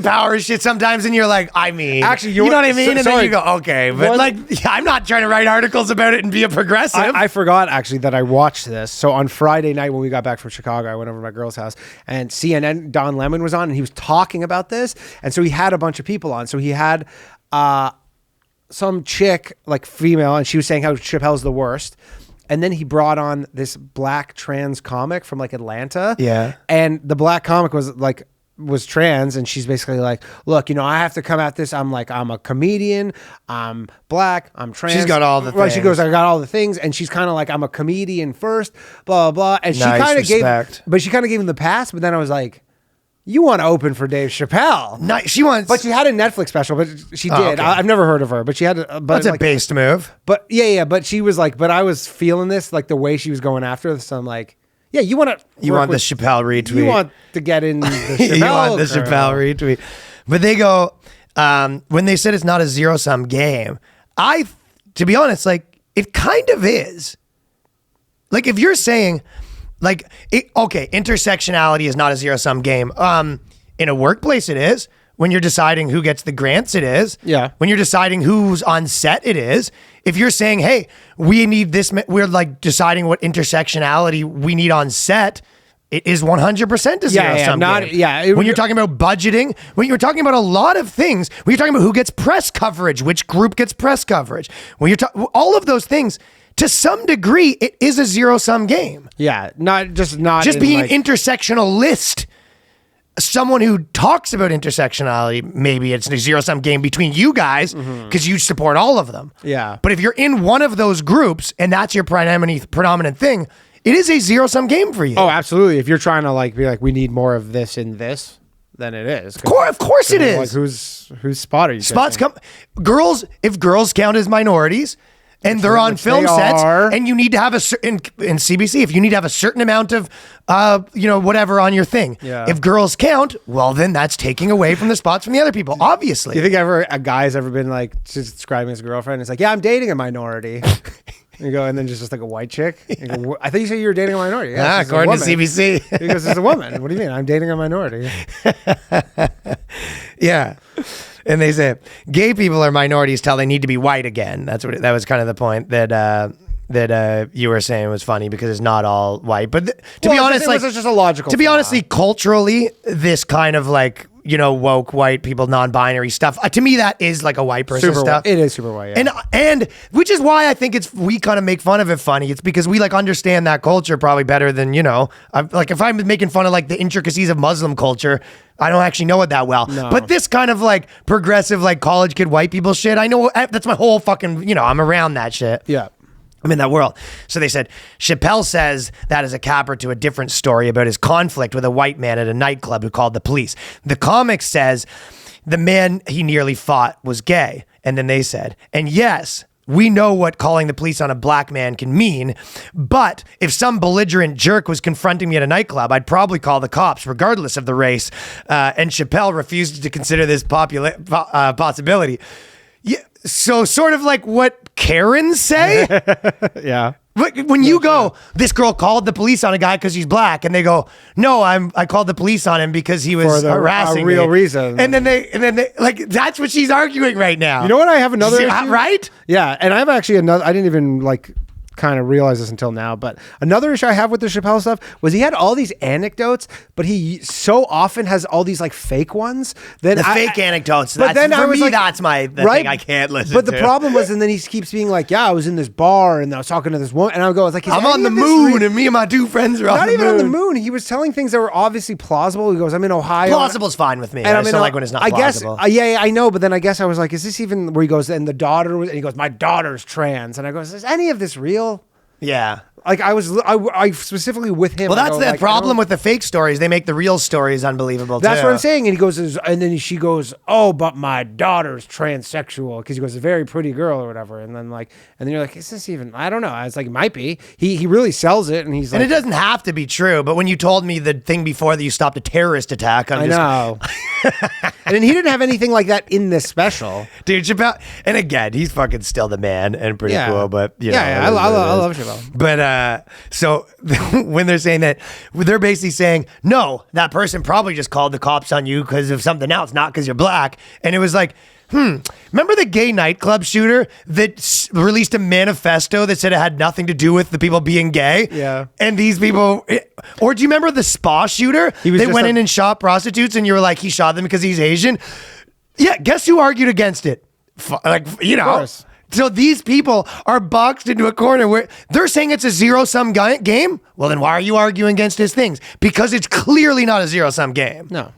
power shit sometimes, and you're like, I mean,
actually,
you know what I mean? And then
sorry.
you go, okay, but I'm not trying to write articles about it and be a progressive.
I forgot actually that I watched this. So on Friday night when we got back from Chicago, I went over to my girl's house and CNN, Don Lemon was on and he was talking about this. And so he had a bunch of people on. So he had some chick, like female, and she was saying how Chappelle's the worst. And then he brought on this black trans comic from like Atlanta.
Yeah.
And the black comic was trans, and she's basically like, look, I have to come at this. I'm a comedian. I'm black. I'm trans.
She's got all the
Right,
things.
she goes, I got all the things. And she's kind of like, I'm a comedian first, blah, blah, blah. And she
Nice
kind of
respect.
gave him the pass. But then I was like, you want to open for Dave Chappelle.
Nice. She wants,
But she had a Netflix special, but she did.
okay.
I've never heard of her, but she had. But
that's a based move.
But yeah. But she was like, but I was feeling this, like the way she was going after this. So I'm like, yeah, you want to.
You want the Chappelle retweet.
You want to get in the Chappelle.
You want the
crowd.
Chappelle retweet. But they go, when they said it's not a zero-sum game, to be honest, like, it kind of is. Like, if you're saying, like, intersectionality is not a zero-sum game. In a workplace, it is. When you're deciding who gets the grants, it is.
Yeah.
When you're deciding who's on set, it is. If you're saying, hey, we need this, we're like deciding what intersectionality we need on set, it is 100% a zero-sum game. When you're talking about budgeting, when you're talking about a lot of things, when you're talking about who gets press coverage, which group gets press coverage, when you're all of those things, to some degree, it is a zero-sum game.
Yeah, not
Just being
like,
an intersectionalist. Someone who talks about intersectionality, maybe it's a zero-sum game between you guys because you support all of them.
Yeah.
But if you're in one of those groups and that's your predominant thing, it is a zero-sum game for you.
Oh, absolutely. If you're trying to like be like, we need more of this in this, then it is.
Of course it is.
Like whose spot are you?
Spots
taking?
girls, if girls count as minorities and they're on film
they
sets
are.
and you need to have a certain, in CBC, if you need to have a certain amount of, whatever on your thing.
Yeah.
If girls count, well, then that's taking away from the spots from the other people, obviously.
Do you think a guy's ever been like just describing his girlfriend? It's like, yeah, I'm dating a minority. You go, and then just like a white chick. You go, I think you said you were dating a minority. Yeah,
according to CBC.
He goes, "This is a woman." What do you mean? I'm dating a minority.
Yeah. And they say gay people are minorities till they need to be white again. That was kind of the point that you were saying was funny because it's not all white. But to be honest,
it was just a logical.
To be
flaw.
honestly, culturally, this kind of like woke white people, non-binary stuff. To me, that is like a white person
super
stuff.
white. It is super white. Yeah.
And which is why I think we kind of make fun of it funny. It's because we like understand that culture probably better than like if I'm making fun of like the intricacies of Muslim culture, I don't actually know it that well.
No.
But this kind of like progressive like college kid white people shit, I know that's my whole fucking I'm around that shit.
Yeah.
I'm in that world. So they said, Chappelle says that is a capper to a different story about his conflict with a white man at a nightclub who called the police. The comic says the man he nearly fought was gay. And then they said, and yes, we know what calling the police on a black man can mean, but if some belligerent jerk was confronting me at a nightclub, I'd probably call the cops regardless of the race. And Chappelle refused to consider this possibility. Yeah, so sort of like what Karens say.
Yeah.
When you go, this girl called the police on a guy because he's black, and they go, no, I called the police on him because he was harassing
a real
me.
reason.
And then they like that's what she's arguing right now.
You know what? I have another
See,
issue?
right?
Yeah, and I have actually another. I didn't even like kind of realize this until now. But another issue I have with the Chappelle stuff was he had all these anecdotes, but he so often has all these like fake ones. That
fake anecdotes.
But then
for
I was
me,
like,
that's the thing I can't listen
But
to.
the problem was, and then he keeps being like, yeah, I was in this bar and I was talking to this woman, and I was like,
I'm on the moon, and me and my two friends are on the moon.
Not even on the moon. He was telling things that were obviously plausible. He goes, I'm in Ohio.
Plausible's fine with me.
And
I still like when it's not plausible.
Yeah, I know. But then I guess I was like, is this even where he goes, and the daughter, and he goes, my daughter's trans. And I go, is any of this real?
Yeah.
Like I specifically with him.
Well, that's the
like,
problem with the fake stories. They make the real stories unbelievable.
That's
too.
what I'm saying. And he goes, and then she goes, oh, but my daughter's transsexual, because he goes, a very pretty girl or whatever. And then you're like, is this even? I don't know. I was like, it might be. He really sells it, and he's like,
and it doesn't have to be true. But when you told me the thing before that you stopped a terrorist attack,
I know. And then he didn't have anything like that in this special,
dude. Chappelle, and again, he's fucking still the man and pretty cool. But
I love Chappelle.
But so when they're saying that, they're basically saying, no, that person probably just called the cops on you because of something else, not because you're black. And it was like, remember the gay nightclub shooter that released a manifesto that said it had nothing to do with the people being gay?
Yeah.
And these people, or do you remember the spa shooter that went in and shot prostitutes, and you were like, he shot them because he's Asian? Yeah, guess who argued against it? Of course. So these people are boxed into a corner where they're saying it's a zero-sum game. Well, then why are you arguing against his things? Because it's clearly not a zero-sum game.
No.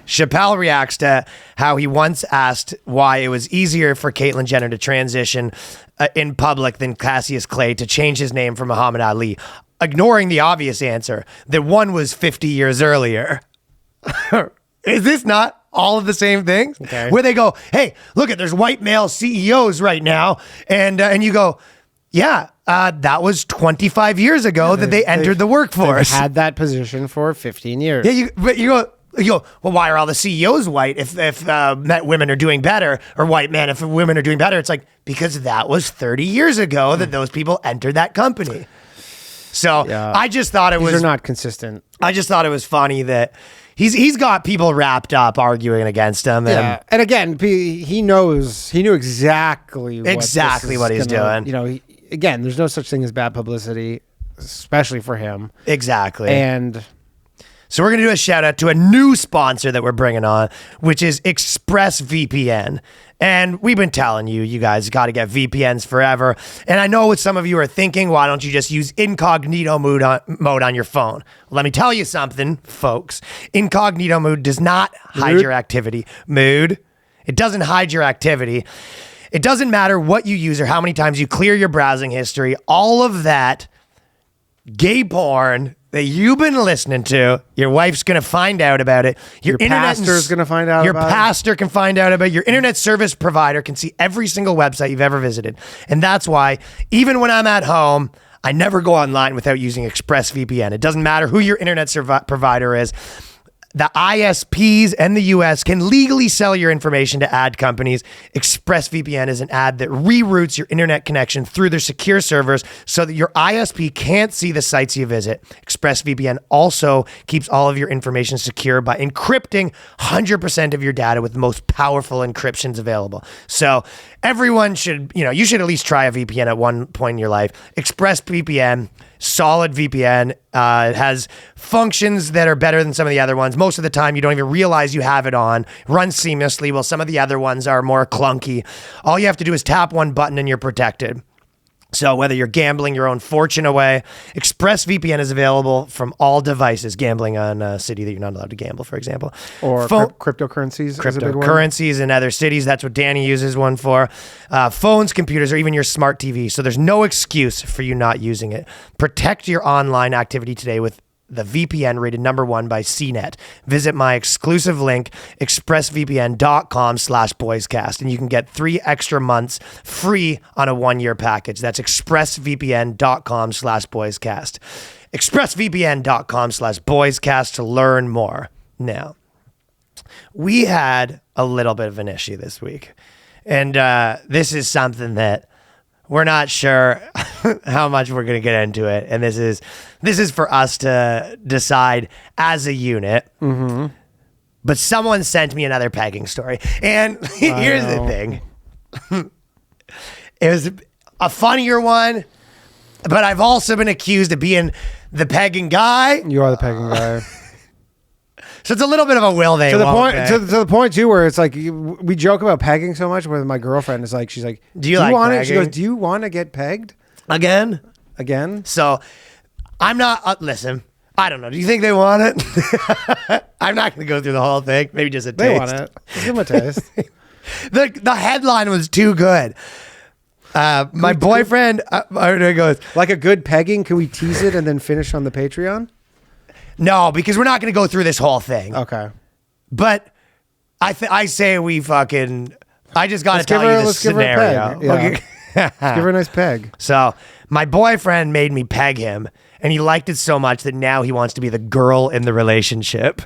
Chappelle reacts to how he once asked why it was easier for Caitlyn Jenner to transition in public than Cassius Clay to change his name from Muhammad Ali, ignoring the obvious answer that one was 50 years earlier. Is this not all of the same things?
Okay.
Where they go, hey, look, there's white male CEOs right now. And you go, yeah, that was 25 years ago that they entered the workforce.
They've had that position for 15 years.
Yeah, but you go, well, why are all the CEOs white if women are doing better, or white men if women are doing better? It's like, because that was 30 years ago that those people entered that company. So I just thought
These are not consistent.
I just thought it was funny that he's got people wrapped up arguing against him.
And again, he knew exactly
what he's doing.
Again, there's no such thing as bad publicity, especially for him.
Exactly.
And
so we're going to do a shout out to a new sponsor that we're bringing on, which is ExpressVPN. And we've been telling you guys got to get VPNs forever. And I know what some of you are thinking, why don't you just use incognito mode on your phone? Well, let me tell you something, folks. Incognito mode does not hide your activity. It doesn't hide your activity. It doesn't matter what you use or how many times you clear your browsing history. All of that gay porn that you've been listening to, your wife's going to find out about it.
Your pastor's going to find out
Your
about it.
pastor can find out about it. Your internet service provider can see every single website you've ever visited. And that's why, even when I'm at home, I never go online without using ExpressVPN. It doesn't matter who your internet provider is. The ISPs and the US can legally sell your information to ad companies. ExpressVPN is an ad that reroutes your internet connection through their secure servers so that your ISP can't see the sites you visit. ExpressVPN also keeps all of your information secure by encrypting 100% of your data with the most powerful encryptions available. So everyone should, you should at least try a VPN at one point in your life. ExpressVPN, solid VPN. It has functions that are better than some of the other ones. Most of the time, you don't even realize you have it on. Runs seamlessly, while some of the other ones are more clunky. All you have to do is tap one button and you're protected. So whether you're gambling your own fortune away, ExpressVPN is available from all devices. Gambling on a city that you're not allowed to gamble, for example.
Or cryptocurrencies is a big one.
Cryptocurrencies in other cities. That's what Danny uses one for. Phones, computers, or even your smart TV. So there's no excuse for you not using it. Protect your online activity today with the VPN rated #1 by CNET. Visit my exclusive link, expressvpn.com/boyscast, and you can get 3 extra months free on a 1-year package. That's expressvpn.com/boyscast. expressvpn.com/boyscast to learn more. Now, we had a little bit of an issue this week, and this is something that we're not sure how much we're going to get into it. And this is for us to decide as a unit. Mm-hmm. But someone sent me another pegging story. And here's the thing. a funnier one, but I've also been accused of being the pegging guy.
You are the pegging guy.
So it's a little bit of a will they
To the
won't
point,
they.
to the point too, where it's like we joke about pegging so much. With my girlfriend, is like, she's like,
Do you like
want it? She
pegging?
goes, do you want to get pegged
Again?
So
I'm not, listen, I don't know. Do you think they want it? I'm not going to go through the whole thing. Maybe just a taste.
they want it. Let's give them a taste.
The headline was too good. My boyfriend goes,
Like a good pegging, can we tease it and then finish on the Patreon?
no, because we're not going to go through this whole thing.
Okay.
But I say we fucking, I just got to tell you this
let's give her a
scenario.
peg. Yeah.
Okay.
Let's give her a nice peg.
So my boyfriend made me peg him, and he liked it so much that now he wants to be the girl in the relationship.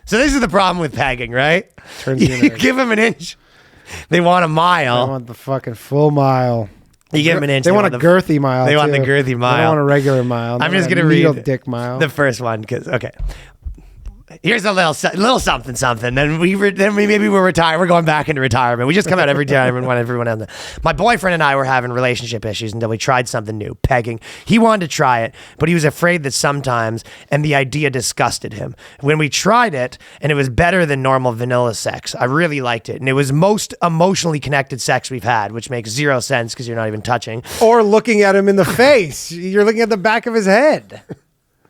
So this is the problem with pegging, right?
Turns you
You
into-
give them an inch, they want a
I
mile.
want the fucking full mile.
You give them an inch,
They want a
the
girthy mile.
They want the
too.
girthy
They don't
mile.
want a regular mile.
I'm
They
just
want a
gonna
needle
read
dick mile.
the first one because okay. Here's a little something. Then maybe we're retired. We're going back into retirement. We just come out every time and want everyone on the. My boyfriend and I were having relationship issues until we tried something new, pegging. He wanted to try it, but he was afraid that sometimes, and the idea disgusted him. When we tried it, and it was better than normal vanilla sex. I really liked it, and it was most emotionally connected sex we've had, which makes zero sense because you're not even touching.
Or looking at him in the face. You're looking at the back of his head.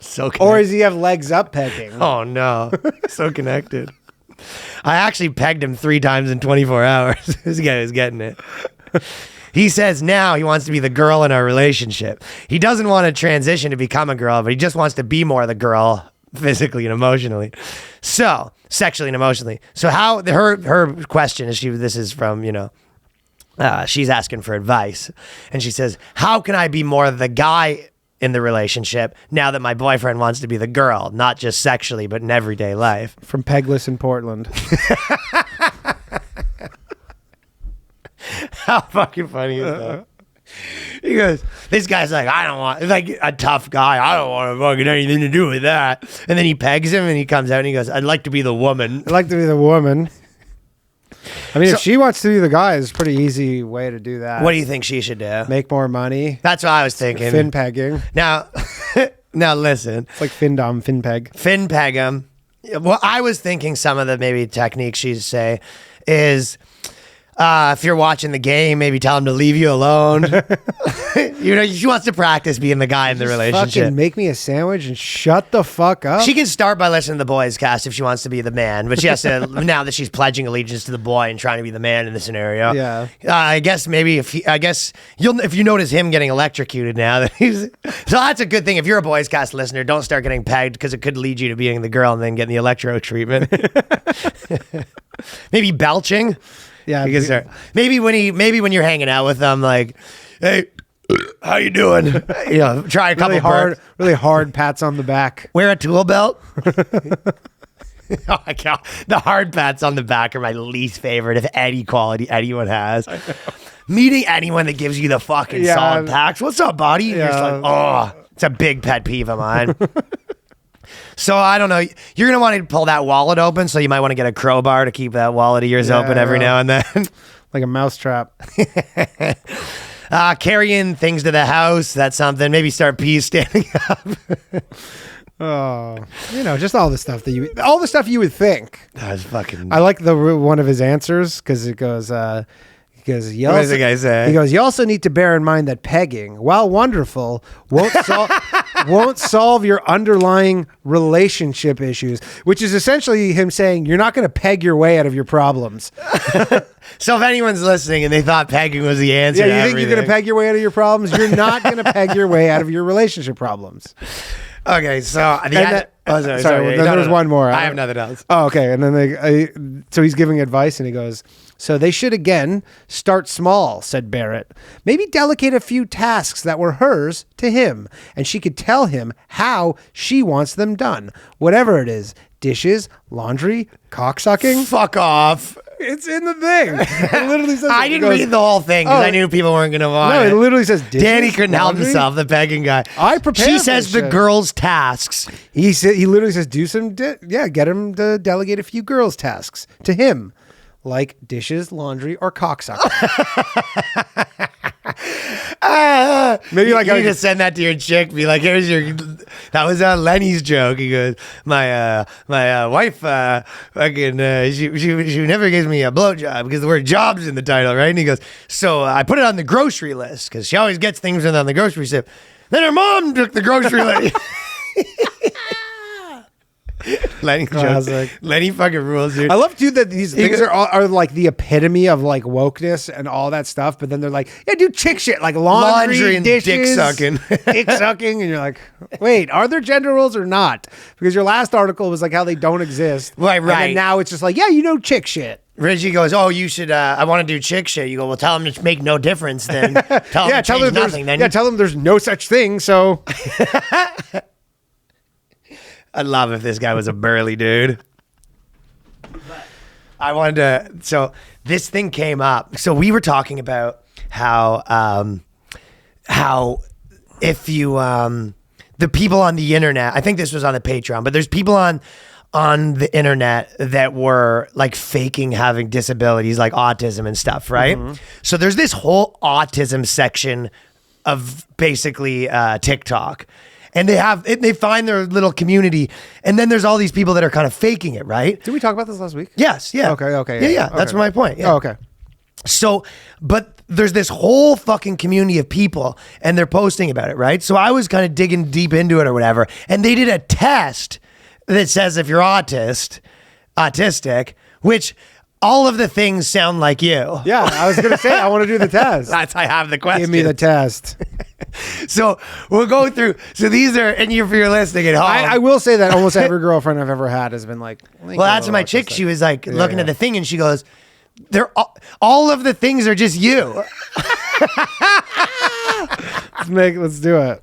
So connected.
Or does he have legs up pegging?
Oh no, so connected. I actually pegged him 3 times in 24 hours. This guy is getting it. He says now he wants to be the girl in our relationship. He doesn't want to transition to become a girl, but he just wants to be more the girl physically and emotionally. So, sexually and emotionally. So how her question is this is from, she's asking for advice. And she says, how can I be more the guy in the relationship now that my boyfriend wants to be the girl, not just sexually, but in everyday life?
From Pegless in Portland.
How fucking funny is that? He goes, this guy's like, I don't want, like a tough guy. I don't want fucking anything to do with that. And then he pegs him and he comes out and he goes, I'd like to be the woman.
I'd like to be the woman. I mean,
So-
if she wants to be the guy, it's a pretty easy way to do that.
What do you think she should do?
Make more money.
That's what I was thinking.
Fin pegging.
Now, now listen.
It's like fin peg.
Fin peg him. Well, I was thinking some of the maybe techniques she'd say is if you're watching the game, maybe tell him to leave you alone. She wants to practice being the guy in the relationship.
Fucking make me a sandwich and shut the fuck up.
She can start by listening to the boys cast if she wants to be the man, but she has to now that she's pledging allegiance to the boy and trying to be the man in the scenario.
Yeah.
I guess maybe if you notice him getting electrocuted now, that so that's a good thing. If you're a boys cast listener, don't start getting pegged because it could lead you to being the girl and then getting the electro treatment. Maybe belching.
Yeah,
Because maybe when you're hanging out with them, like, hey, how you doing? Try a couple
really hard pats on the back.
Wear a tool belt. Oh my God. The hard pats on the back are my least favorite of any quality anyone has. Meeting anyone that gives you the fucking solid packs. What's up, buddy? You're just like, oh, it's a big pet peeve of mine. So I don't know. You're going to want to pull that wallet open. So you might want to get a crowbar to keep that wallet of yours open every now and then.
Like a mousetrap.
Carrying things to the house. That's something. Maybe start pee standing up.
Oh, just all the stuff you would think.
That's fucking.
I like one of his answers because it goes. What
does the guy say?
He goes, you also need to bear in mind that pegging, while wonderful, won't solve your underlying relationship issues, which is essentially him saying you're not going to peg your way out of your problems.
So if anyone's listening and they thought pegging was the answer,
Yeah, you think you're going to peg your way out of your problems? You're not going to peg your way out of your relationship problems.
Okay, so
sorry, there was one more.
I have nothing else.
Oh, okay. And then so he's giving advice and he goes, so they should again start small, said Barrett. Maybe delegate a few tasks that were hers to him, and she could tell him how she wants them done. Whatever it is, dishes, laundry, cocksucking.
Fuck off.
It's in the thing. It literally says
I didn't read the whole thing because I knew people weren't going to want
No,
it.
it literally says dishes,
Danny couldn't help
laundry.
himself, the pegging guy.
I prepared
She
for
says
this
the
shit.
girls' tasks.
He literally says, do some, get him to delegate a few girls' tasks to him, like dishes, laundry, or cocksucking. Maybe like
you
I
need to send that to your chick. Be like, here's your. That was Lenny's joke. He goes, my wife, fucking, she never gives me a blowjob because the word "job's" in the title, right? And he goes, so I put it on the grocery list because she always gets things on the grocery list. Then her mom took the grocery list. Lenny
Classic.
joke. Lenny fucking rules, dude.
I love too that these things are like the epitome of like wokeness and all that stuff. But then they're like, yeah, do chick shit like laundry
and
dishes,
dick sucking.
dick sucking, and you're like, wait, are there gender roles or not? Because your last article was like how they don't exist,
Right.
And then now it's just like, yeah, chick shit.
Reggie goes, oh, you should, I want to do chick shit. You go, well, tell them to make no difference then. Tell them to change nothing then.
Yeah, tell them there's no such thing. So
I'd love if this guy was a burly dude. I wanted to, so this thing came up. So we were talking about how if you, the people on the internet, I think this was on the Patreon, but there's people on the internet that were like faking having disabilities like autism and stuff, right?
Mm-hmm.
So there's this whole autism section of basically TikTok. And they find their little community, and then there's all these people that are kind of faking it, right?
did we talk about this last week?
Yes, yeah.
Okay.
Yeah. That's
Okay.
my point. Yeah.
Oh, okay.
So, but there's this whole fucking community of people, and they're posting about it, right? So I was kind of digging deep into it or whatever, and they did a test that says if you're autistic, which all of the things sound like you.
Yeah, I was gonna say I want to do the test.
That's I have the question.
Give me the test.
So we'll go through. So these are, and if you're listening at home,
I will say that almost every girlfriend I've ever had has been like,
well, that's my chick. She was like looking at the thing, and she goes, "They're all of the things are just you."
Let's do it.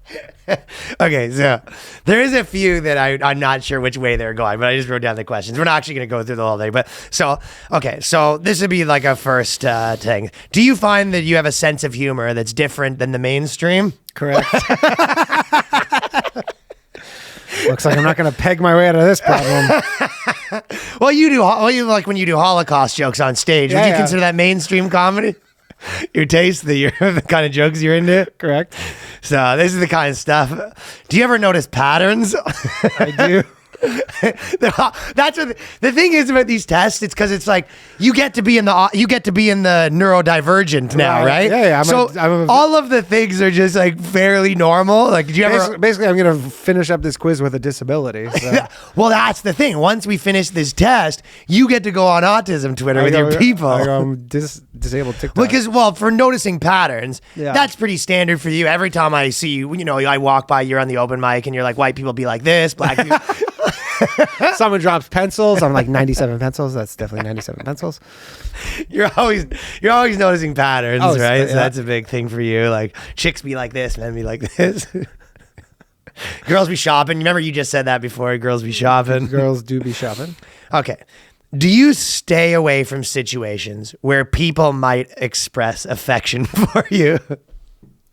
Okay, so there is a few that I'm not sure which way they're going, but I just wrote down the questions. We're not actually going to go through the whole thing, but so this would be like a first thing. Do you find that you have a sense of humor that's different than the mainstream?
Correct. Looks like I'm not going to peg my way out of this problem.
Well, you do. Well, you like when you do Holocaust jokes on stage. Would you
Yeah.
consider that mainstream comedy? Your taste, the kind of jokes you're into.
Correct.
So this is the kind of stuff. Do you ever notice patterns?
I do.
That's what the thing is about these tests. It's because it's like you get to be in the neurodivergent now, right?
Yeah.
So all of the things are just like fairly normal. Like, did you ever?
Basically, I'm going to finish up this quiz with a disability. So.
Well, that's the thing. Once we finish this test, you get to go on autism Twitter with your people.
I'm disabled TikTok.
Because, for noticing patterns,
Yeah.
that's pretty standard for you. Every time I see you, I walk by, you're on the open mic, and you're like, white people be like this, black people.
Someone drops pencils. I'm like 97 pencils. That's definitely 97 pencils.
You're always noticing patterns,
Oh,
right?
yeah.
So that's a big thing for you. Like chicks be like this, men be like this. Girls be shopping. Remember you just said that before. Girls be shopping.
Girls do be shopping.
Okay. Do you stay away from situations where people might express affection for you?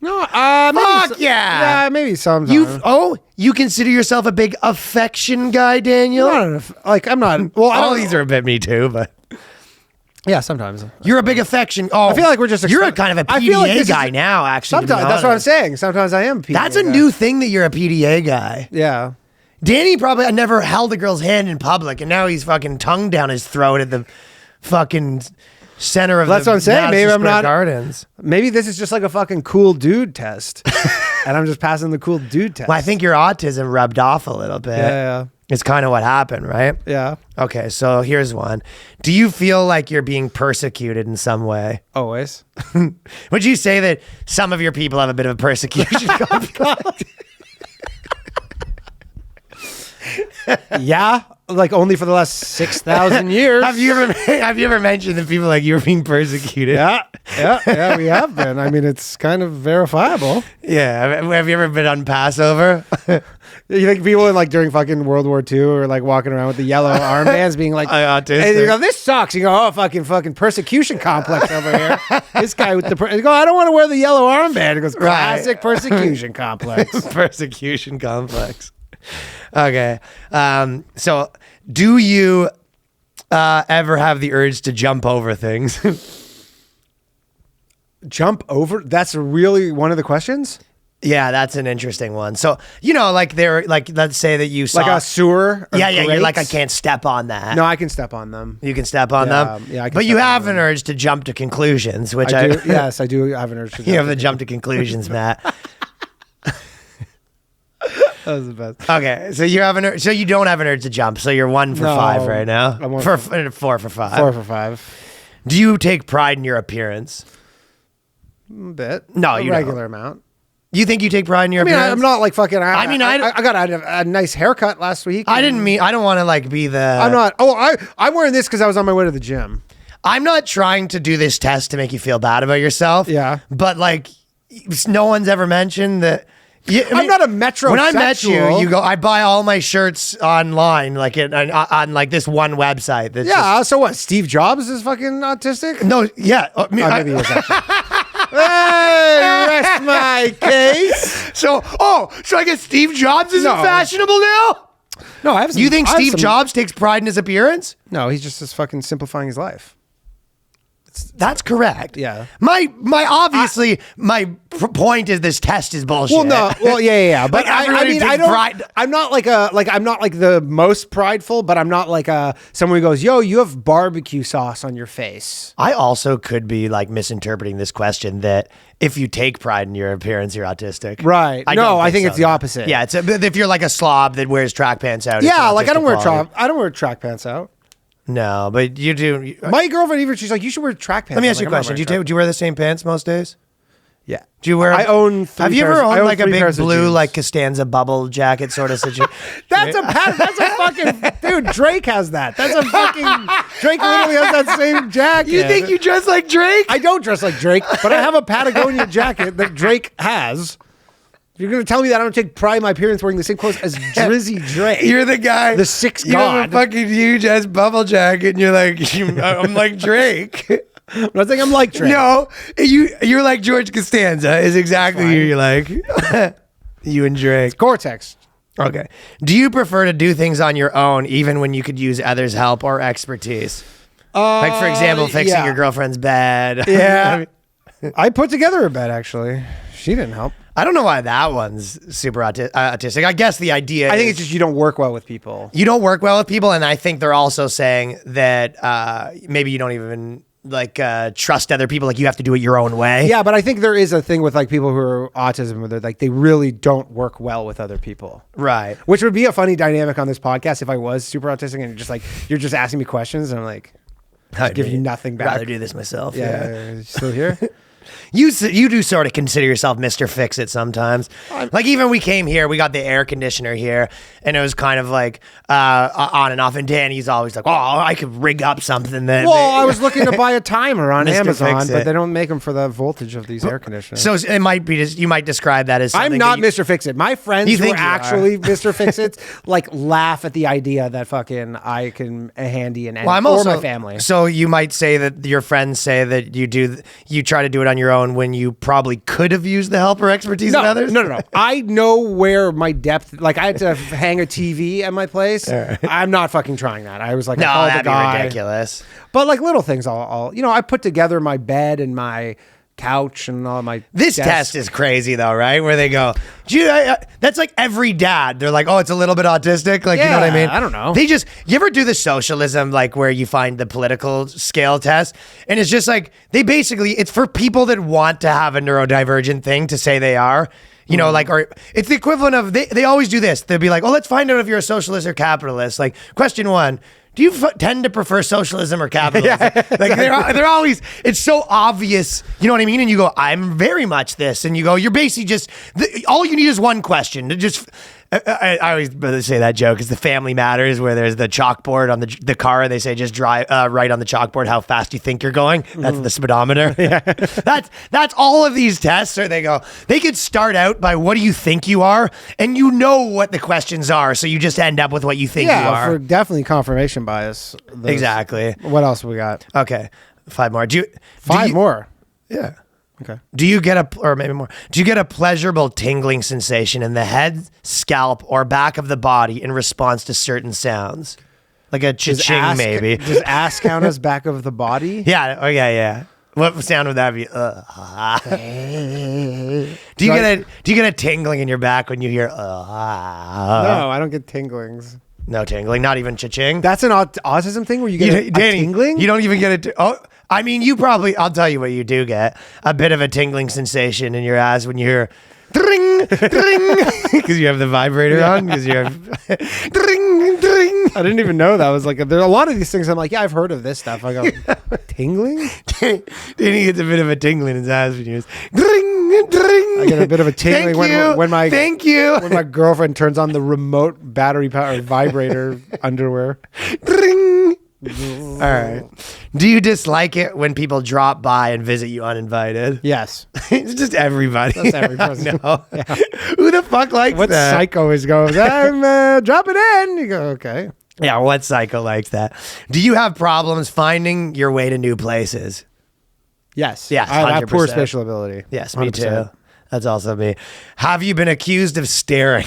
No,
Fuck yeah.
Yeah, maybe sometimes.
You consider yourself a big affection guy, Daniel?
I'm not. Well,
All these are a bit me too, but
yeah, sometimes.
you're a big affection. Oh,
I feel like we're just.
You're a kind of a
I feel like
PDA
this
guy
is-
now, actually. to be
Sometimes that's what I'm
honest.
saying. Sometimes I am. A PDA
That's a
guy.
new thing that you're a PDA guy.
Yeah.
Danny probably never held a girl's hand in public, and now he's fucking tongue down his throat at the fucking center of
That's
the
what I'm saying.
Madison
Maybe I'm
Square
not-
Gardens.
Maybe this is just like a fucking cool dude test, and I'm just passing the cool dude test.
Well, I think your autism rubbed off a little bit.
Yeah.
It's kind of what happened, right?
Yeah.
Okay, so here's one. Do you feel like you're being persecuted in some way?
Always.
Would you say that some of your people have a bit of a persecution complex?
Yeah. Like only for the last 6,000 years.
Have you ever mentioned that people like you were being persecuted?
Yeah, we have been. I mean, it's kind of verifiable.
Yeah. Have you ever been on Passover?
You think people in, like during fucking World War II are like walking around with the yellow armbands being like,
Autistic.
and you go, this sucks. You go, oh, fucking persecution complex over here. This guy with the, you go, I don't want to wear the yellow armband. It goes, classic persecution complex.
Persecution complex. Okay. So do you ever have the urge to jump over things?
Jump over? That's really one of the questions?
Yeah, that's an interesting one. So, like they're like, let's say that you saw
Like a sewer? Or
yeah, you're
grates?
like, I can't step on that.
No, I can step on them.
You can step on them?
Yeah, I can
but you
step on
have
them.
an urge to jump to conclusions, which
I do. Yes, I do have an urge to
you have the jump to conclusions, Matt.
That was the best.
Okay, so you have so you don't have an urge to jump, so you're 1 for
No,
5 right now.
I'm 1
for
for-
4 for 5.
4 for 5.
Do you take pride in your appearance?
A bit.
No,
a
you
regular amount.
You think you take pride in your
I mean,
appearance?
I'm not like fucking.
I
got a nice haircut last week.
I didn't mean. I don't want to like be the.
I'm not. Oh, I'm wearing this because I was on my way to the gym.
I'm not trying to do this test to make you feel bad about yourself.
Yeah.
But like, no one's ever mentioned that. Yeah,
I'm not a metrosexual.
When I met you, you go, I buy all my shirts online, like on like this one website. That's
Yeah. So what? Steve Jobs is fucking autistic?
no, yeah.
Maybe he is actually. Hey, rest my case.
So I guess Steve Jobs isn't
No.
fashionable now?
No, I have.
You think
I have
Steve Jobs takes pride in his appearance?
No, he's just fucking simplifying his life.
That's correct.
Yeah.
My point is this test is bullshit.
Well, no. Well, yeah. But
Like,
I
everybody
mean, I
takes
don't.
pride.
I'm not like I'm not like the most prideful, but I'm not like someone who goes, "Yo, you have barbecue sauce on your face."
I also could be like misinterpreting this question that if you take pride in your appearance, you're autistic.
Right.
I
No,
don't
I think it's the
no.
opposite.
Yeah, if you're like a slob that wears track pants out. it's
Yeah,
an
like I don't
autistic
wear
quality.
I don't wear track pants out.
No, but you do.
My girlfriend even she's like, "You should wear track pants."
Let me
I'm
ask you a
like, "I'm not
question.
wearing
Do you wear the same pants most days?
Yeah.
Do you wear?
I own 3
Have you
pairs-
ever
I
owned
own
like a
3
big
pairs of
blue
jeans.
like Costanza bubble jacket sort of situation?
That's a fucking dude. Drake has that. That's a fucking Drake literally has that same jacket.
You think you dress like Drake?
I don't dress like Drake, but I have a Patagonia jacket that Drake has. You're gonna tell me that I don't take pride in my appearance wearing the same clothes as Drizzy Drake?
You're the guy.
The sixth
You have a
god.
fucking huge ass bubble jacket, and you're like, I'm like Drake.
I'm not saying I'm like Drake.
No, you're like George Costanza. Is exactly who you're like. You and Drake.
Gore-Tex.
Okay. Do you prefer to do things on your own, even when you could use others' help or expertise? Like, for example, fixing
yeah.
your girlfriend's bed.
Yeah. I put together a bed actually. She didn't help.
I don't know why that one's super autistic. I guess the idea
I think
is
it's just you don't work well with people.
you don't work well with people, and I think they're also saying that maybe you don't even like trust other people. Like you have to do it your own way.
Yeah, but I think there is a thing with like people who are autism where they're like they really don't work well with other people.
Right.
Which would be a funny dynamic on this podcast if I was super autistic and you're just asking me questions and I'm like
I'd
give you nothing back.
rather do this myself.
Yeah. Still here?
You do sort of consider yourself Mr. Fix-It sometimes. Like even we came here, we got the air conditioner here, and it was kind of like on and off. And Danny's always like, "Oh, I could rig up something that."
Well, I was looking to buy a timer on
Mr.
Amazon,
Fix-It.
but they don't make them for the voltage of these air conditioners.
So it might be just you might describe that as something
I'm not
that you-
Mr. Fix-It. My friends
You
who
think
are
you are.
actually Mr. Fix-Its like laugh at the idea that fucking I can handy and
Well, I'm
or
also
my family.
So you might say that your friends say that you try to do it on your own when you probably could have used the help or expertise of others.
No. I know where my depth. Like I had to hang a TV at my place. I'm not fucking trying that. I was like,
No,
I called
that'd
the guy.
be ridiculous.
But like little things, I'll I put together my bed and my couch and all my.
This
desk.
test is crazy though, right? Where they go, that's like every dad. They're like, oh, it's a little bit autistic. Like, you know what I
Yeah,
mean?
I don't know.
You ever do the socialism, like where you find the political scale test? And it's just like, it's for people that want to have a neurodivergent thing to say they are. You know, like, or it's the equivalent of, they always do this. They'll be like, oh, let's find out if you're a socialist or capitalist. Like, question 1. Do you tend to prefer socialism or capitalism? Like they're always, it's so obvious, you know what I mean? And you go, I'm very much this. And you go, you're basically just, all you need is one question to just, I always say that joke is the Family Matters where there's the chalkboard on the car. They say just write on the chalkboard how fast you think you're going. That's the speedometer. That's all of these tests. Or they could start out by what do you think you are, and you know what the questions are, so you just end up with what you think you
Yeah,
are.
for definitely confirmation bias.
Exactly.
What else we got?
Okay, 5 more.
Five more.
Yeah.
Okay.
Do you get a pleasurable tingling sensation in the head, scalp, or back of the body in response to certain sounds? Like a cha-ching, maybe.
Does ass count as back of the body?
Yeah. Oh, yeah. What sound would that be? Do you get a tingling in your back when you hear?
No, I don't get tinglings.
No tingling, not even cha-ching.
That's an autism thing where you get a tingling?
You don't even get it. Oh, I mean, you probably. I'll tell you what you do get: a bit of a tingling sensation in your ass when you hear. Dring, dring, because you have the vibrator on. Because you have dring, dring.
I didn't even know that was like there are a lot of these things. I'm like, yeah, I've heard of this stuff. I go, tingling.
Then he gets a bit of a tingling in his ass when you hear dring, dring.
I get a bit of a tingling when my when my girlfriend turns on the remote battery powered vibrator underwear.
Dring. All right. Do you dislike it when people drop by and visit you uninvited?
Yes.
It's just everybody.
That's every person.
No. Yeah. Who the fuck likes
what
that?
Psycho is goes, I'm dropping in. You go, okay.
Yeah, what psycho likes that? Do you have problems finding your way to new places?
Yes.
Yes,
I have poor
100%.
spatial ability.
Yes, me
100%.
too. That's also me. Have you been accused of staring?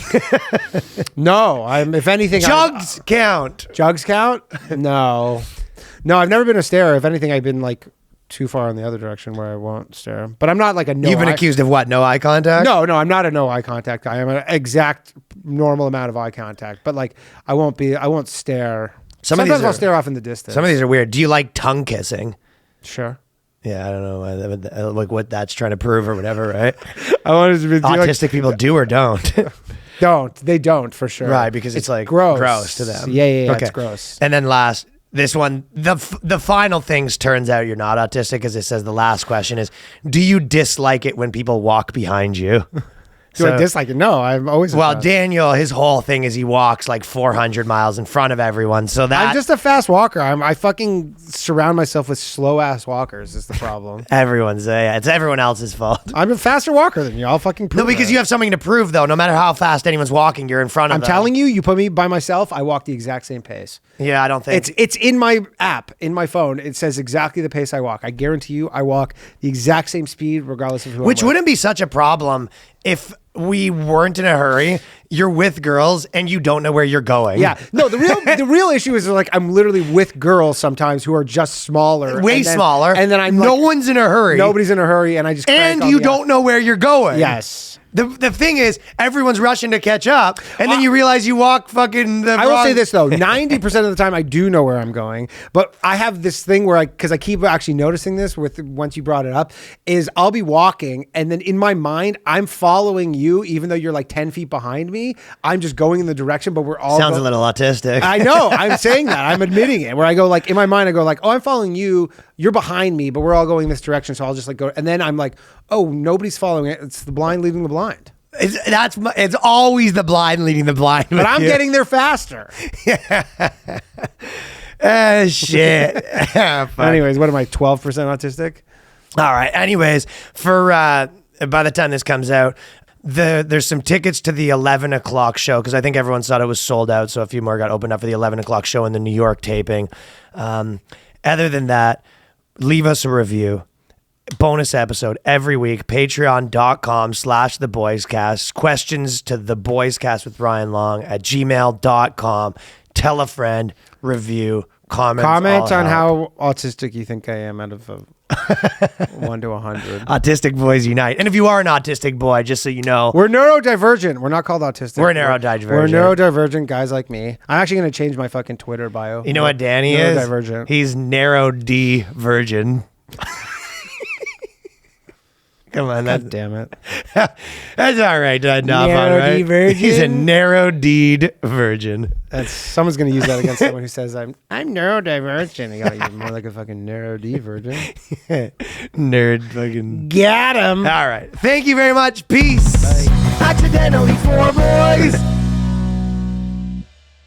No. If anything,
Jugs count.
Jugs count? No. No, I've never been a starer. If anything, I've been like too far in the other direction where I won't stare. But I'm not like a no.
You've been accused of what? No eye contact?
No, I'm not a no eye contact guy. I'm an exact normal amount of eye contact. But like, I won't stare. Sometimes I'll stare off in the distance.
Some of these are weird. Do you like tongue kissing?
Sure.
Yeah, I don't know like what that's trying to prove or whatever, right?
I wanted to be
Autistic people do or don't.
They don't for sure.
Right, because it's like
gross
to them.
Yeah, okay. It's gross.
And then last, this one, the final things turns out you're not autistic, as it says the last question is, do you dislike it when people walk behind you?
Do I dislike it? No, I'm always.
Well, Daniel, his whole thing is he walks like 400 miles in front of everyone. So that
I'm just a fast walker. I fucking surround myself with slow ass walkers. Is the problem?
it's everyone else's fault.
I'm a faster walker than you. I'll fucking prove
No, because you have something to prove though. No matter how fast anyone's walking, you're in front of them.
I'm telling you, you put me by myself, I walk the exact same pace.
Yeah, I don't think
it's in my app, in my phone. It says exactly the pace I walk. I guarantee you, I walk the exact same speed regardless of who.
Which
I'm with.
wouldn't be such a problem if we weren't in a hurry. You're with girls and you don't know where you're going.
Yeah. No, the real issue is like I'm literally with girls sometimes who are just smaller.
Way smaller.
And then I'm
no
like,
one's in a hurry.
Nobody's in a hurry and I just
and you don't know where you're going.
Yes.
The thing is, everyone's rushing to catch up, and then you realize you walk fucking
I will say this, though. 90% of the time, I do know where I'm going. But I have this thing where because I keep actually noticing this once you brought it up, is I'll be walking, and then in my mind, I'm following you, even though you're like 10 feet behind me. I'm just going in the direction, but we're all...
Sounds a little autistic.
I know. I'm saying that. I'm admitting it. Where I go like, in my mind, I go like, oh, I'm following you. You're behind me, but we're all going this direction. So I'll just like go. And then I'm like, oh, nobody's following it. It's the blind leading the blind.
It's always the blind leading the blind.
But I'm getting there faster.
Shit.
Anyways, what am I, 12% autistic?
All right. Anyways, for by the time this comes out, there's some tickets to the 11 o'clock show because I think everyone thought it was sold out. So a few more got opened up for the 11 o'clock show in the New York taping. Other than that, leave us a review. Bonus episode every week, patreon.com/theboyscast. Questions to the boyscast with Ryan Long at gmail.com. Tell a friend, review, comment
on how autistic you think I am out of 1 to 100.
Autistic boys unite. And if you are an autistic boy, just so you know,
we're neurodivergent. We're not called autistic.
We're neurodivergent.
We're neurodivergent guys like me. I'm actually going to change my fucking Twitter bio.
You know what Danny is?
Neurodivergent.
He's narrow D virgin. Come on,
God damn it.
That's all right.
Narrow D virgin.
He's a narrow D virgin.
Someone's gonna use that against someone who says I'm neurodivergent. You're more like a fucking narrow D virgin.
Nerd fucking.
Got him.
All right. Thank you very much. Peace.
Bye.
Accidentally 4 boys.